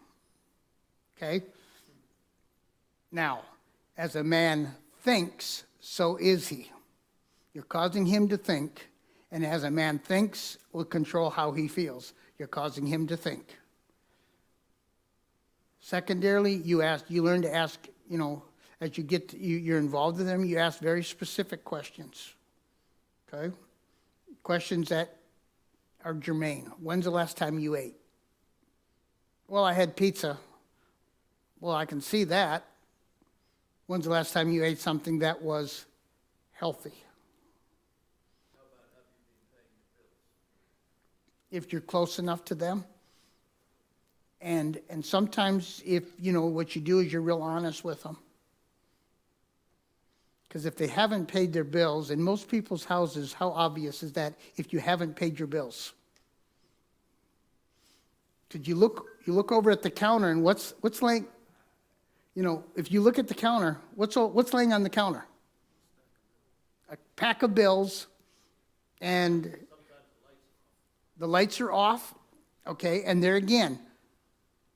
Okay? Now, as a man thinks, so is he. You're causing him to think, and as a man thinks, will control how he feels. You're causing him to think. Secondarily, you learn to ask, as you're involved with them, you ask very specific questions. Okay? Questions that are germane. When's the last time you ate? Well, I had pizza. Well, I can see that. When's the last time you ate something that was healthy? How about have you been paying your bills? If you're close enough to them. And sometimes if, what you do is you're real honest with them. Because if they haven't paid their bills, in most people's houses, how obvious is that if you haven't paid your bills? Because you look over at the counter and what's laying, if you look at the counter, what's laying on the counter? A pack of bills, and the lights are off, okay, and there again,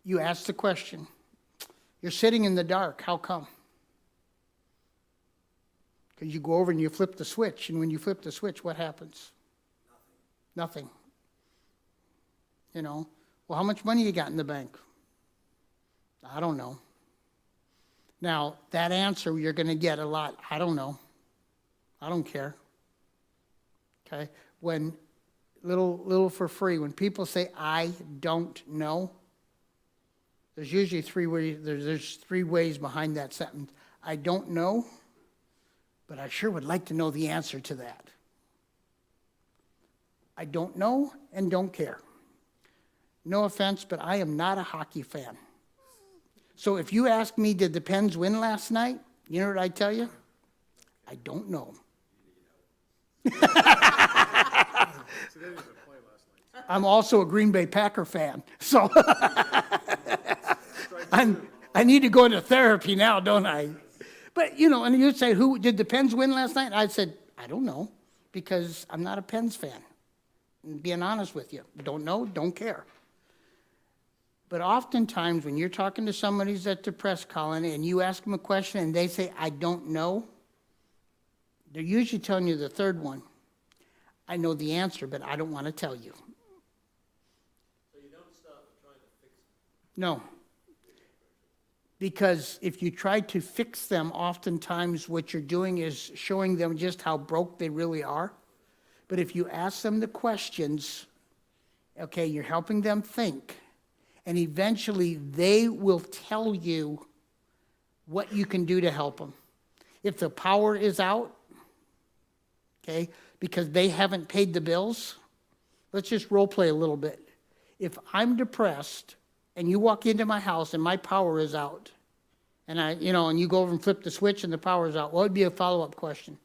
you ask the question, you're sitting in the dark, how come? Because you go over and you flip the switch, and when you flip the switch, what happens? Nothing. Well, how much money you got in the bank? I don't know. Now, that answer you're going to get a lot. I don't know. I don't care. Okay? When little for free, when people say, I don't know, there's usually three ways, there's 3 ways behind that sentence. I don't know, but I sure would like to know the answer to that. I don't know and don't care. no offense, but I am not a hockey fan. So if you ask me, did the Pens win last night? You know what I tell you? I don't know. I'm also a Green Bay Packer fan, so I need to go into therapy now, don't I? But, you know, and you'd say, who did the Pens win last night? I said, I don't know, because I'm not a Pens fan. And being honest with you, don't know, don't care. But oftentimes when you're talking to somebody who's at the press, Colin, and you ask them a question and they say, I don't know, they're usually telling you the third one. I know the answer, but I don't want to tell you. So you don't start with trying to fix it. No. Because if you try to fix them, oftentimes what you're doing is showing them just how broke they really are. But if you ask them the questions, okay, you're helping them think, and eventually they will tell you what you can do to help them. If the power is out, okay, because they haven't paid the bills, let's just role play a little bit. If I'm depressed and you walk into my house and my power is out, and and you go over and flip the switch and the power is out, what would be a follow-up question?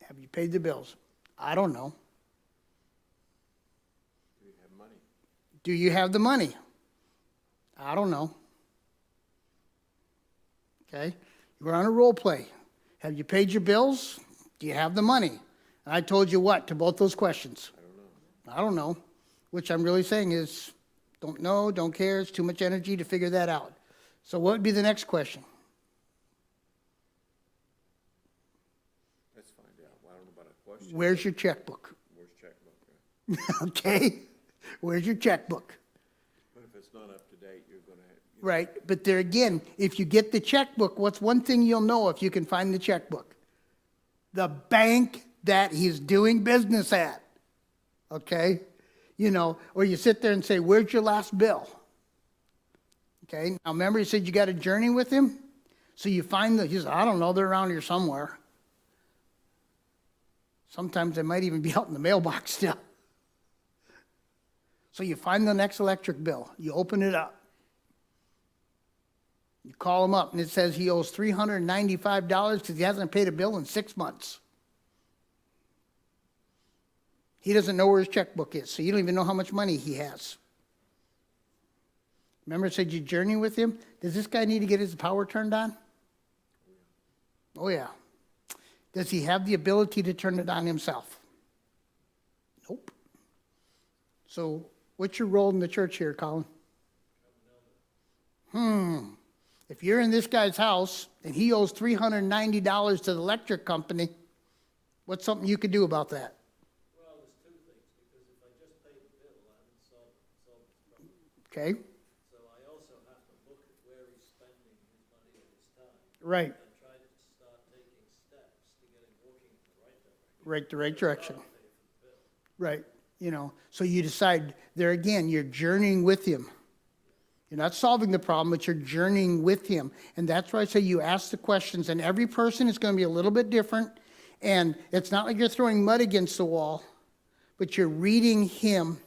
Have you paid the bills? I don't know. Do you have money? Do you have the money? I don't know. Okay? We're on a role play. Have you paid your bills? Do you have the money? And I told you what to both those questions? I don't know. Which I'm really saying is, don't know, don't care, it's too much energy to figure that out. So what would be the next question? Let's find out. Well, I don't know about a question. Where's your checkbook? Where's checkbook? Right? Okay? Where's your checkbook? But if it's not up to date, you're gonna have. Right, but there again, if you get the checkbook, what's one thing you'll know if you can find the checkbook? The bank that he's doing business at, okay? Or you sit there and say, where's your last bill? Okay, now remember you said you got a journey with him? So you find he says, I don't know, they're around here somewhere. Sometimes they might even be out in the mailbox still. So you find the next electric bill, you open it up. You call him up and it says he owes $395 because he hasn't paid a bill in 6 months. He doesn't know where his checkbook is, so you don't even know how much money he has. Remember I said you journey with him? Does this guy need to get his power turned on? Oh yeah. Does he have the ability to turn it on himself? Nope. So what's your role in the church here, Colin? If you're in this guy's house and he owes $390 to the electric company, what's something you could do about that? Well, there's two things, because if I just pay the bill, I haven't solved the problem. Okay? So I also have to look at where he's spending his money and his time. Right. And try to start taking steps to get him working in the right direction. Right, the right direction. I'll pay for the bill. Right. So you decide, there again, you're journeying with him. You're not solving the problem, but you're journeying with him. And that's why I say you ask the questions, and every person is going to be a little bit different. And it's not like you're throwing mud against the wall, but you're reading him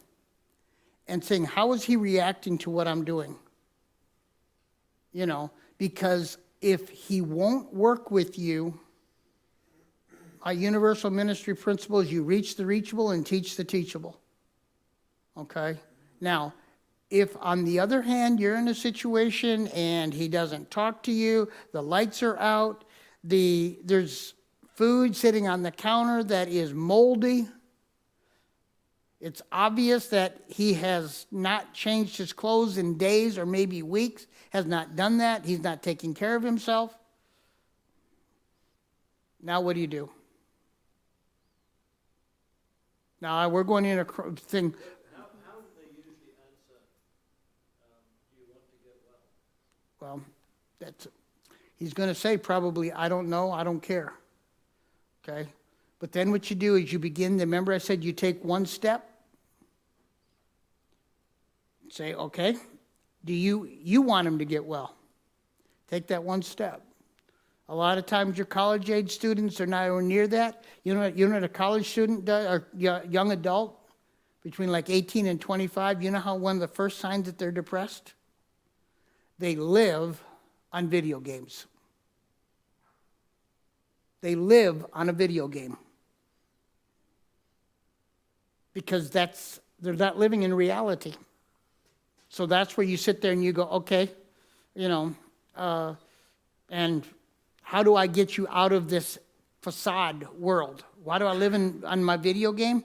and saying, how is he reacting to what I'm doing? Because if he won't work with you, our universal ministry principle is you reach the reachable and teach the teachable. Okay? Now, if on the other hand, you're in a situation and he doesn't talk to you, the lights are out, there's food sitting on the counter that is moldy, it's obvious that he has not changed his clothes in days or maybe weeks, has not done that, he's not taking care of himself. Now what do? Now we're going in a thing. How do they usually answer, do you want to get well? Well, he's going to say probably, I don't know, I don't care. Okay? But then what you do is you begin, remember I said you take one step? Say, okay, do you want him to get well? Take that one step. A lot of times your college-age students are nowhere near that. You know what a college student does, or young adult, between like 18 and 25, you know how one of the first signs that they're depressed? They live on video games. They live on a video game. Because they're not living in reality. So that's where you sit there and you go, okay, and how do I get you out of this facade world? Why do I live on my video game?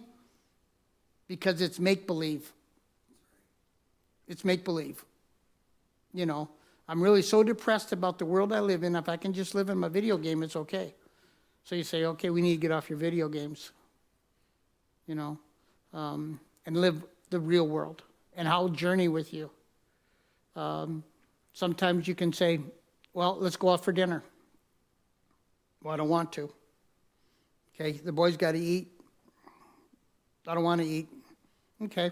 Because it's make-believe. It's make-believe. I'm really so depressed about the world I live in. If I can just live in my video game, it's okay. So you say, okay, we need to get off your video games, and live the real world. And I'll journey with you. Sometimes you can say, well, let's go out for dinner. Well, I don't want to. Okay, the boys got to eat. I don't want to eat. Okay.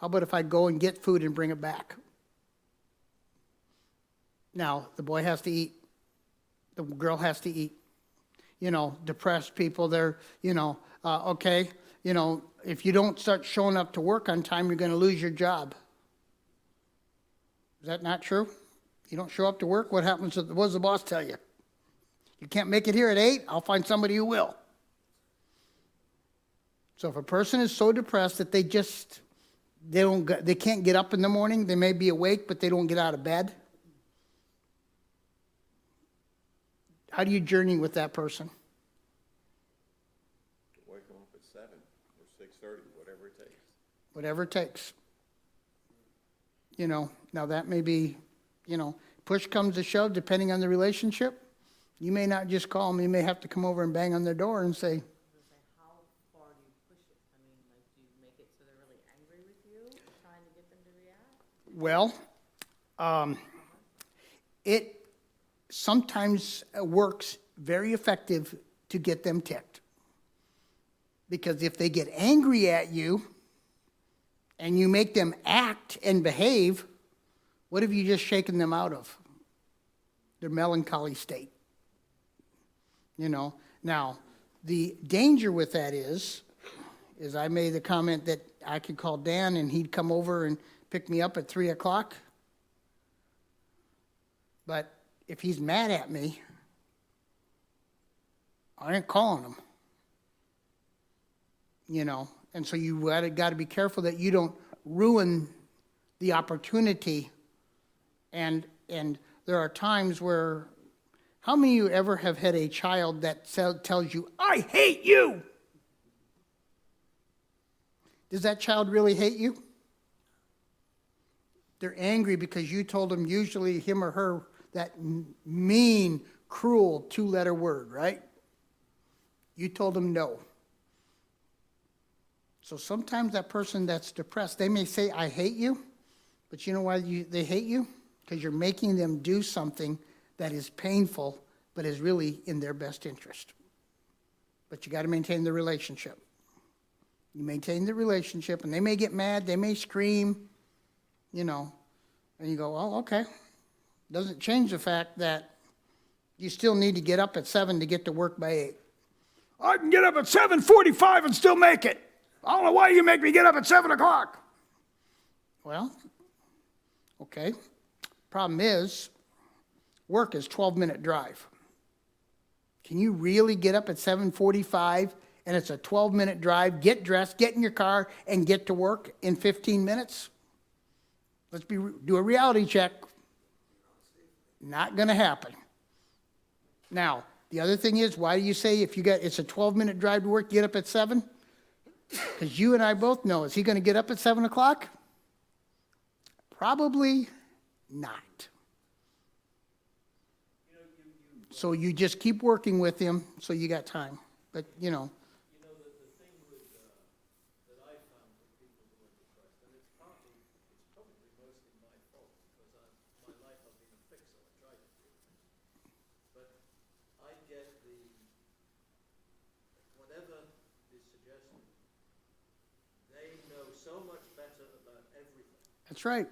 How about if I go and get food and bring it back? Now, the boy has to eat. The girl has to eat. Depressed people, they're, okay, if you don't start showing up to work on time, you're going to lose your job. Is that not true? You don't show up to work, what happens? What does the boss tell you? You can't make it here at 8, I'll find somebody who will. So if a person is so depressed that they can't get up in the morning, they may be awake, but they don't get out of bed. How do you journey with that person? Wake them up at 7 or 6:30, whatever it takes. Whatever it takes. Now that may be, push comes to shove, depending on the relationship. You may not just call them, you may have to come over and bang on their door and say, How far do you push it? I mean, do you make it so they're really angry with you, trying to get them to react? well, it sometimes works very effective to get them ticked. Because if they get angry at you and you make them act and behave, what have you just shaken them out of? Their melancholy state. Now, the danger with that is I made the comment that I could call Dan and he'd come over and pick me up at 3 o'clock. But if he's mad at me, I ain't calling him. And so you got to be careful that you don't ruin the opportunity. And there are times where, how many of you ever have had a child that tells you, I hate you? Does that child really hate you? They're angry because you told them, usually him or her, that mean, cruel 2-letter word, right? You told them no. So sometimes that person that's depressed, they may say, I hate you, but you know why they hate you? Because you're making them do something that is painful, but is really in their best interest. But you got to maintain the relationship. You maintain the relationship, and they may get mad, they may scream, and you go, oh, okay. Doesn't change the fact that you still need to get up at 7 to get to work by 8. I can get up at 7:45 and still make it. I don't know why you make me get up at 7 o'clock. Well, okay. Problem is, work is 12-minute drive. Can you really get up at 7:45 and it's a 12-minute drive, get dressed, get in your car, and get to work in 15 minutes? Let's do a reality check. Not going to happen. Now, the other thing is, why do you say it's a 12-minute drive to work, get up at 7? Because you and I both know, is he going to get up at 7 o'clock? Probably not. So you just keep working with him so you got time. But, The thing with, that I found with people who are depressed, and it's probably mostly my fault, because my life I've been a fixer, I tried to do. But I get whatever is suggested, they know so much better about everything. that's right.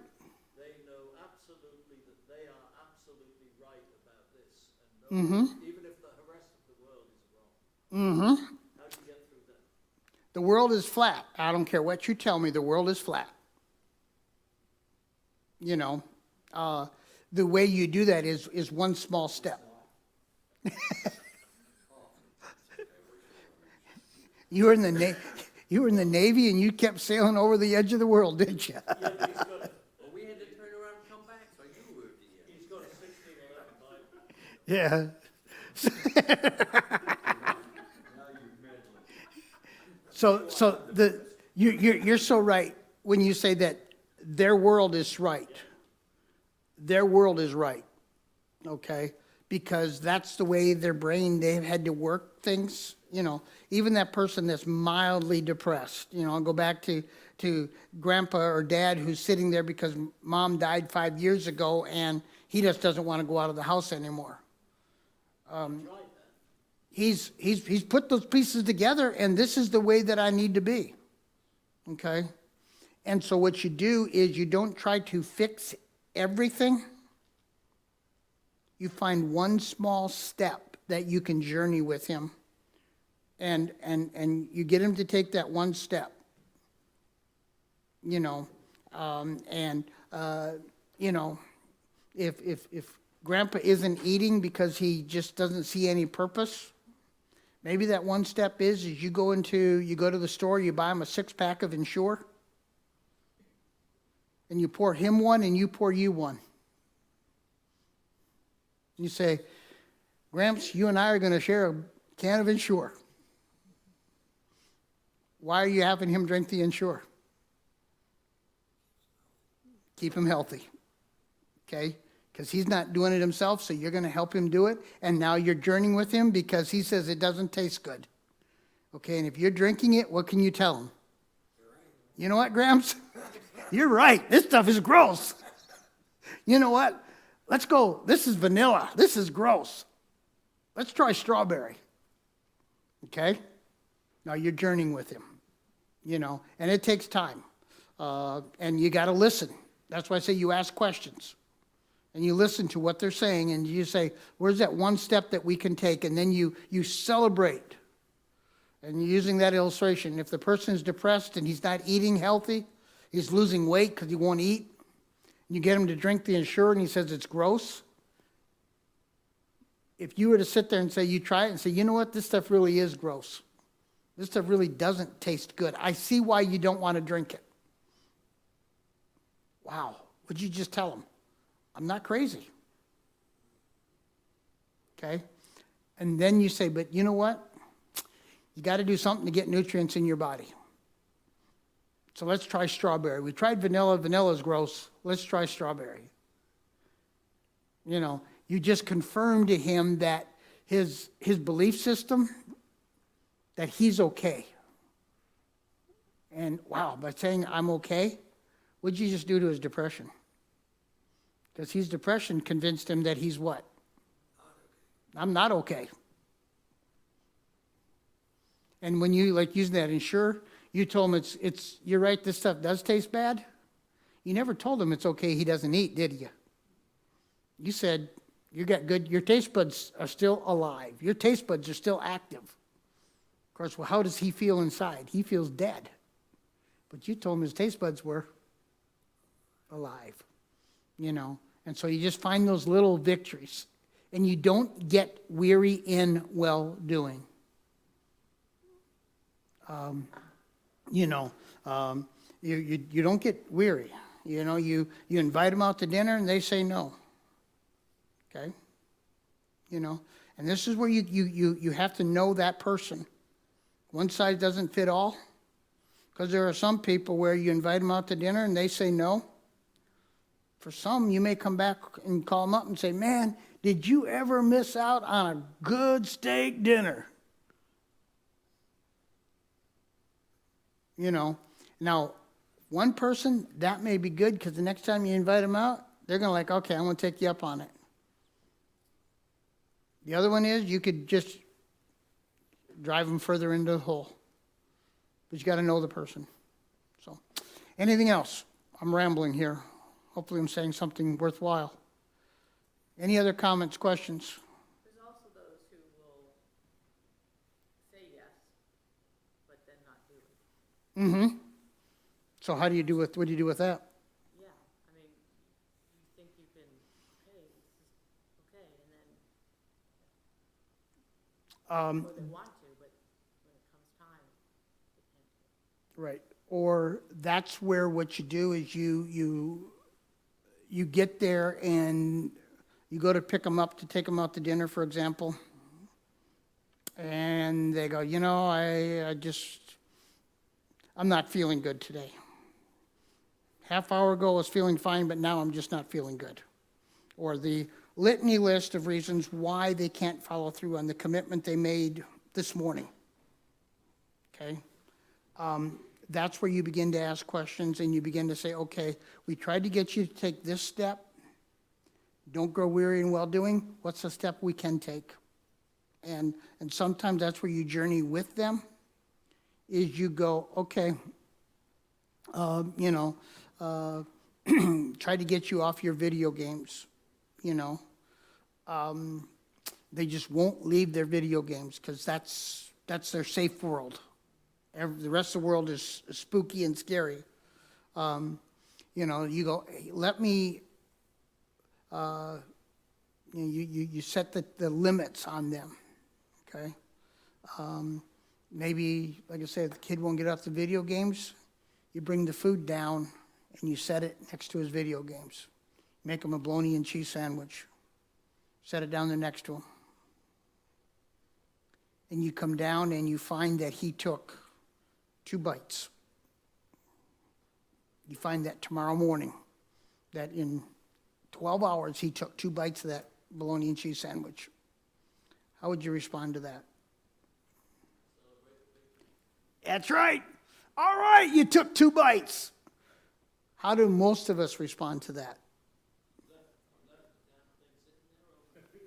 They know absolutely that they are absolutely right about this, Mm-hmm. Even if the rest of the world is wrong, Mm-hmm. how do you get through that? The world is flat. I don't care what you tell me, the world is flat. You know, the way you do that is one small step. You were in the Navy and you kept sailing over the edge of the world, didn't you? Yeah, but he's got a, Well, we had to turn around and come back, so you were the, he's got a 1611 Bible. Yeah. So you're so right when you say that their world is right. Their world is right, okay? Because that's the way their brain, they've had to work things, you know. Even that person that's mildly depressed, you know, I'll go back to grandpa or dad who's sitting there because mom died 5 years ago and he just doesn't want to go out of the house anymore. He's put those pieces together, and this is the way that I need to be, okay? And so what you do is you don't try to fix everything. You find one small step that you can journey with him, and you get him to take that one step, you know, you know, if grandpa isn't eating because he just doesn't see any purpose, maybe that one step is you go to the store, you buy him a 6-pack of Ensure, and you pour him one and you pour you one. You say, Gramps, you and I are going to share a can of Ensure. Why are you having him drink the Ensure? Keep him healthy, okay? Because he's not doing it himself, so you're going to help him do it. And now you're journeying with him because he says it doesn't taste good. Okay, and if you're drinking it, what can you tell him? You know what, Gramps? You're right. This stuff is gross. You know what? Let's go. This is vanilla. This is gross. Let's try strawberry. Okay? Now you're journeying with him, you know, and it takes time. And you got to listen. That's why I say you ask questions. And you listen to what they're saying, and you say, where's that one step that we can take? And then you celebrate. And using that illustration, if the person is depressed and he's not eating healthy, he's losing weight because he won't eat, and you get him to drink the Ensure and he says it's gross. If you were to sit there and say, you try it and say, you know what, this stuff really is gross. This stuff really doesn't taste good. I see why you don't want to drink it. Wow. Would you just tell him? I'm not crazy. Okay? And then you say, but you know what? You got to do something to get nutrients in your body. So let's try strawberry. We tried vanilla. Vanilla's gross. Let's try strawberry. You know, you just confirm to him that his belief system, that he's okay. And wow, by saying I'm okay, what'd you just do to his depression? Because his depression convinced him that he's what? I'm not okay. And when you like using that Ensure, you told him it's you're right, this stuff does taste bad. You never told him it's okay he doesn't eat, did you? You said you got good, your taste buds are still alive. Your taste buds are still active. Of course, well, how does he feel inside? He feels dead. But you told him his taste buds were alive, you know. And so you just find those little victories. And you don't get weary in well-doing. You don't get weary. You know, you invite them out to dinner and they say no. Okay? You know, and this is where you have to know that person. One size doesn't fit all. Because there are some people where you invite them out to dinner and they say no. For some, you may come back and call them up and say, man, did you ever miss out on a good steak dinner? You know, now, one person, that may be good because the next time you invite them out, they're going to like, okay, I'm going to take you up on it. The other one is you could just drive them further into the hole. But you got to know the person. So, anything else? I'm rambling here. Hopefully I'm saying something worthwhile. Any other comments, questions? There's So what do you do with that? Yeah, I mean, you think you can, hey, this is okay, and then, or they want to, but when it comes time, they can't do it. Right. Or that's where what you do is you get there and you go to pick them up to take them out to dinner, for example. And they go, you know, I'm not feeling good today. Half hour ago I was feeling fine, but now I'm just not feeling good. Or the litany list of reasons why they can't follow through on the commitment they made this morning. Okay? That's where you begin to ask questions and you begin to say, okay, we tried to get you to take this step. Don't grow weary in well-doing. What's the step we can take? And sometimes that's where you journey with them, is you go, okay, try to get you off your video games, They just won't leave their video games because that's their safe world. The rest of the world is spooky and scary. You go, hey, let me, you set the limits on them, okay? Maybe, like I said, if the kid won't get off the video games, you bring the food down and you set it next to his video games. Make him a bologna and cheese sandwich. Set it down there next to him. And you come down and you find that he took 2 bites. You find that tomorrow morning, that in 12 hours he took 2 bites of that bologna and cheese sandwich. How would you respond to that? That's right. All right, you took 2 bites. How do most of us respond to that?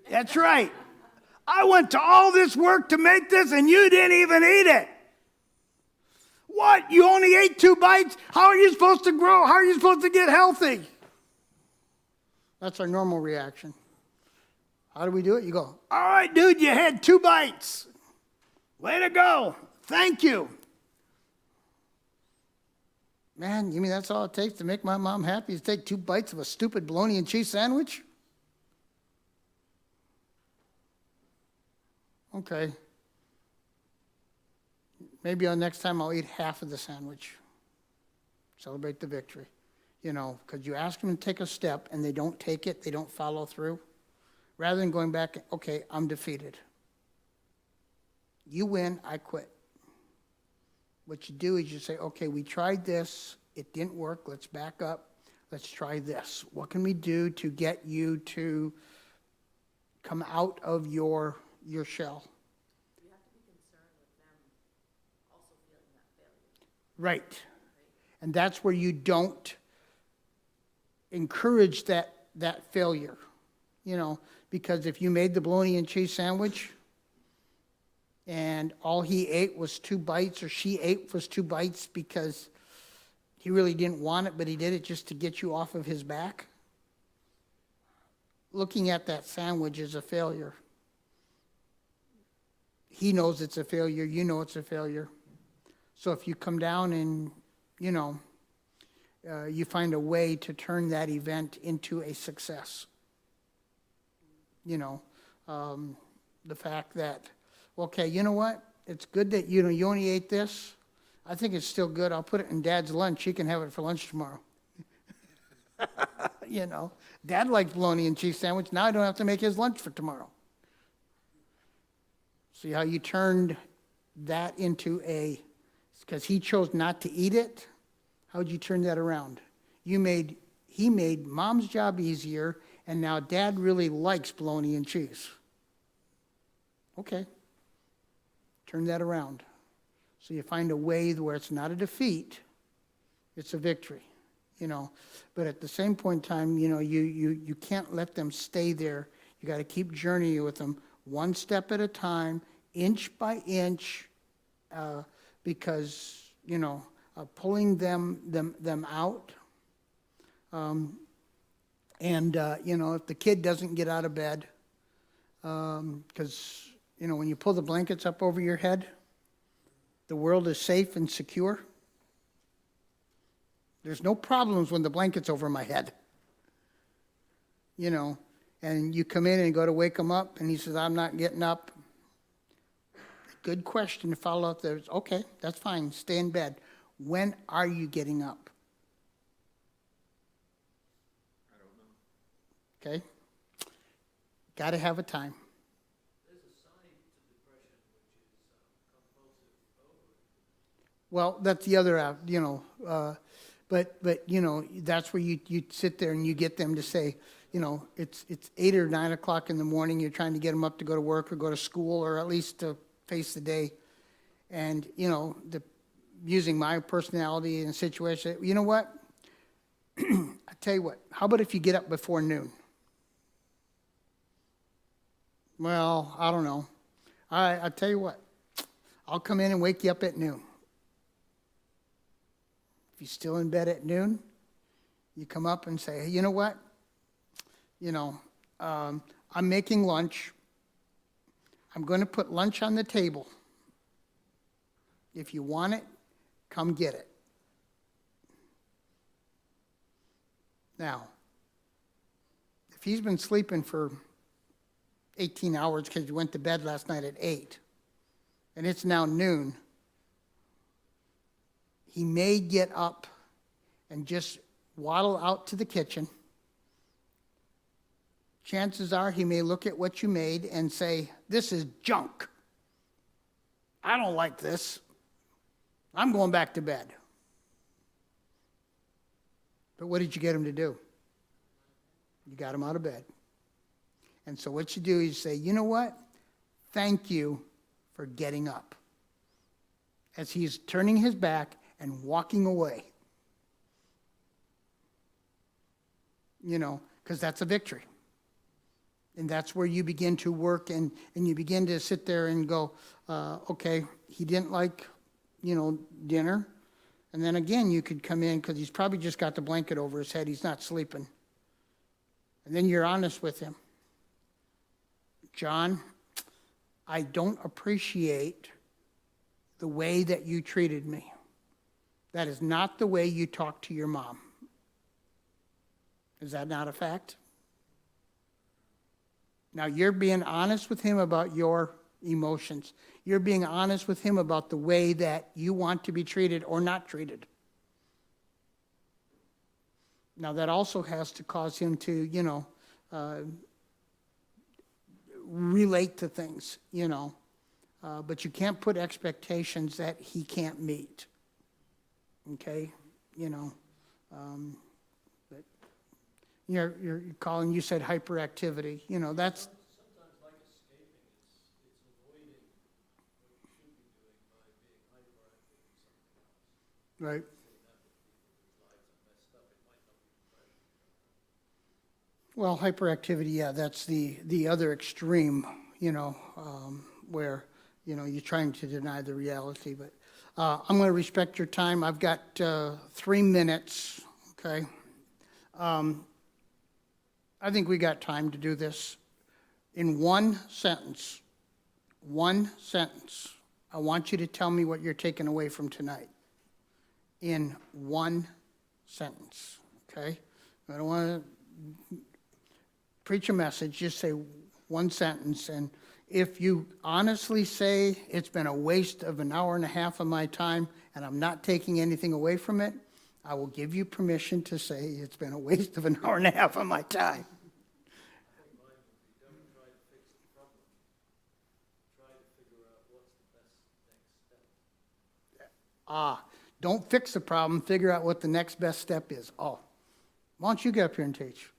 That's right. I went to all this work to make this and you didn't even eat it. What? You only ate 2 bites? How are you supposed to grow? How are you supposed to get healthy? That's our normal reaction. How do we do it? You go, all right, dude, you had 2 bites. Way to go. Thank you. Man, you mean that's all it takes to make my mom happy is take 2 bites of a stupid bologna and cheese sandwich? Okay. Maybe on next time I'll eat half of the sandwich. Celebrate the victory. Because you ask them to take a step and they don't take it, they don't follow through. Rather than going back, okay, I'm defeated. You win, I quit. What you do is you say, okay, we tried this, it didn't work, let's back up, let's try this. What can we do to get you to come out of your shell? You have to be concerned with them also feeling that failure. Right. And that's where you don't encourage that failure, because if you made the bologna and cheese sandwich and all he ate was 2 bites or she ate was 2 bites because he really didn't want it, but he did it just to get you off of his back, looking at that sandwich is a failure. He knows it's a failure. You know it's a failure. So if you come down and, you find a way to turn that event into a success. The fact that, okay, you know what? It's good that, you only ate this. I think it's still good. I'll put it in Dad's lunch. He can have it for lunch tomorrow. Dad likes bologna and cheese sandwich. Now I don't have to make his lunch for tomorrow. See how you turned that into because he chose not to eat it? How would you turn that around? He made Mom's job easier, and now Dad really likes bologna and cheese. Okay. Turn that around. So you find a way where it's not a defeat, it's a victory. But at the same point in time, you can't let them stay there. You got to keep journeying with them 1 step at a time, inch by inch, because, pulling them out. If the kid doesn't get out of bed, because, when you pull the blankets up over your head, the world is safe and secure. There's no problems when the blanket's over my head. You know, and you come in and go to wake him up, and he says, I'm not getting up. Good question to follow up there. Okay, that's fine, stay in bed. When are you getting up? I don't know. Okay? Got to have a time. There's a side to depression which is compulsive overeating. Well, that's the other, but you know, that's where you sit there and you get them to say, you know, it's 8 or 9 o'clock in the morning, you're trying to get them up to go to work or go to school or at least to face the day. And, you know, using my personality in a situation, you know what? I tell you what, how about if you get up before noon? Well, I don't know. All right, I'll tell you what. I'll come in and wake you up at noon. If you're still in bed at noon, you come up and say, hey, you know what? You know, I'm making lunch. I'm going to put lunch on the table. If you want it, come get it. Now, if he's been sleeping for 18 hours because he went to bed last night at 8, and it's now noon, he may get up and just waddle out to the kitchen. Chances are he may look at what you made and say, this is junk. I don't like this. I'm going back to bed. But what did you get him to do? You got him out of bed. And so what you do is you say, you know what? Thank you for getting up. As he's turning his back and walking away. You know, because that's a victory. And that's where you begin to work and you begin to sit there and go, okay, he didn't like, you know, dinner. And then again, you could come in because he's probably just got the blanket over his head. He's not sleeping. And then you're honest with him. John, I don't appreciate the way that you treated me. That is not the way you talk to your mom. Is that not a fact? Now, you're being honest with him about your emotions. You're being honest with him about the way that you want to be treated or not treated. Now, that also has to cause him to, you know, relate to things, you know. But you can't put expectations that he can't meet. Okay? You know. But you're calling, you said hyperactivity. You know, that's... Sometimes like escaping, it's avoiding what you should be doing by being hyperactive in something else. Right. Saying that to people whose lives are messed up, it might not be depression. Well, hyperactivity, yeah, that's the other extreme, you know, where, you know, you're trying to deny the reality. But I'm going to respect your time. I've got 3 minutes, okay? I think we got time to do this. In one sentence, I want you to tell me what you're taking away from tonight. In one sentence, okay? I don't want to preach a message, just say one sentence. And if you honestly say it's been a waste of an hour and a half of my time and I'm not taking anything away from it, I will give you permission to say it's been a waste of an hour and a half of my time. I think mine would be don't try to fix the problem. Try to figure out what's the best next step. Don't fix the problem, figure out what the next best step is. Why don't you get up here and teach?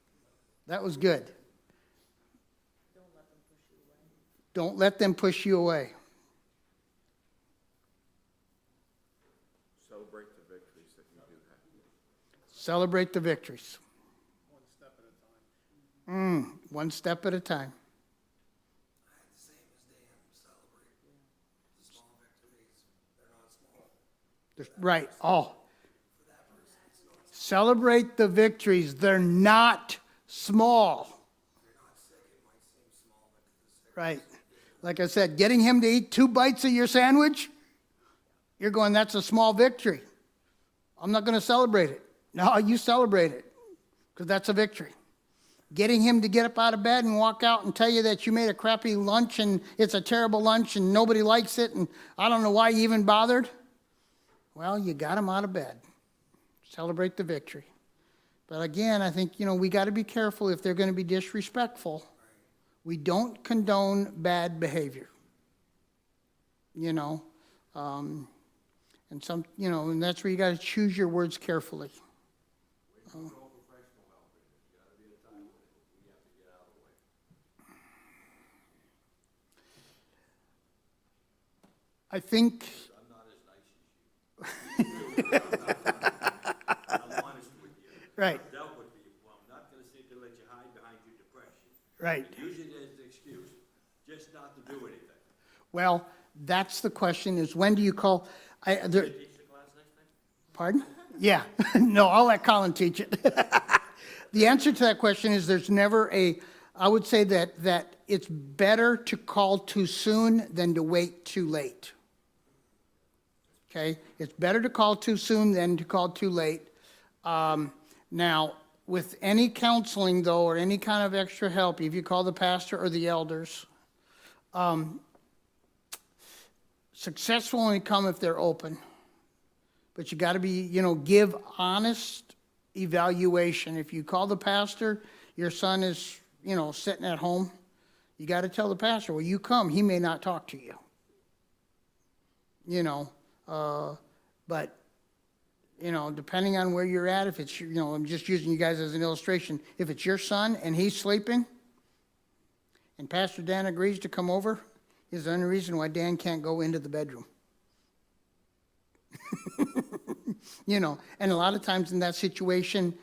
That was good. Don't let them push you away. Celebrate the victories that you do have. Celebrate the victories. One step at a time. One step at a time. Same as Dan, celebrate the small victories. They're not small. Right. Celebrate the victories. They're not small. They're not sick. It might seem small, but it's Right. Like I said, getting him to eat 2 bites of your sandwich, you're going, that's a small victory. I'm not going to celebrate it. No, you celebrate it, because that's a victory. Getting him to get up out of bed and walk out and tell you that you made a crappy lunch and it's a terrible lunch and nobody likes it and I don't know why you even bothered. Well, you got him out of bed. Celebrate the victory. But again, I think, we got to be careful if they're going to be disrespectful. We don't condone bad behavior. And and that's where you got to choose your words carefully. I think, I'm not as nice as you. I'm honest with you. right, I've dealt with people. I'm not gonna sit there and let you hide behind your depression. right. Use it as an excuse, just not to do anything. Well, that's the question, is when do you call, Teach the class next time? pardon? Yeah, no, I'll let Colin teach it. The answer to that question is there's never I would say that it's better to call too soon than to wait too late. Okay, it's better to call too soon than to call too late. Now, with any counseling though, or any kind of extra help, if you call the pastor or the elders, success will only come if they're open. But you got to be, give honest evaluation. If you call the pastor, your son is, sitting at home, you got to tell the pastor, well, you come, he may not talk to you. But, depending on where you're at, if it's, I'm just using you guys as an illustration. If it's your son and he's sleeping and Pastor Dan agrees to come over, is the only reason why Dan can't go into the bedroom. And a lot of times in that situation,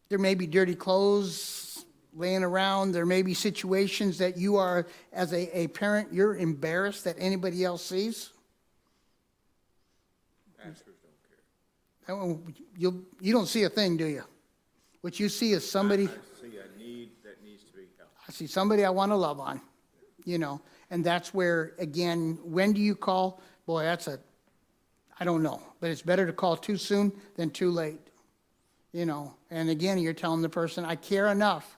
there may be dirty clothes laying around. There may be situations that you are, as a parent, you're embarrassed that anybody else sees. Pastors don't care. You don't see a thing, do you? What you see is somebody, I see a need that needs to be helped. I see somebody I want to love on, and that's where, again, when do you call? Boy, I don't know, but it's better to call too soon than too late, and again, you're telling the person, I care enough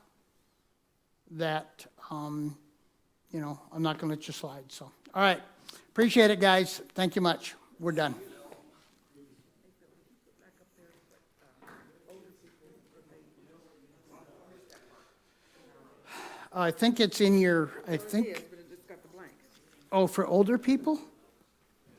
that, I'm not going to let you slide, so. All right, appreciate it, guys. Thank you much. We're done. I think it's in your, It is, but it just got the blank. oh, for older people?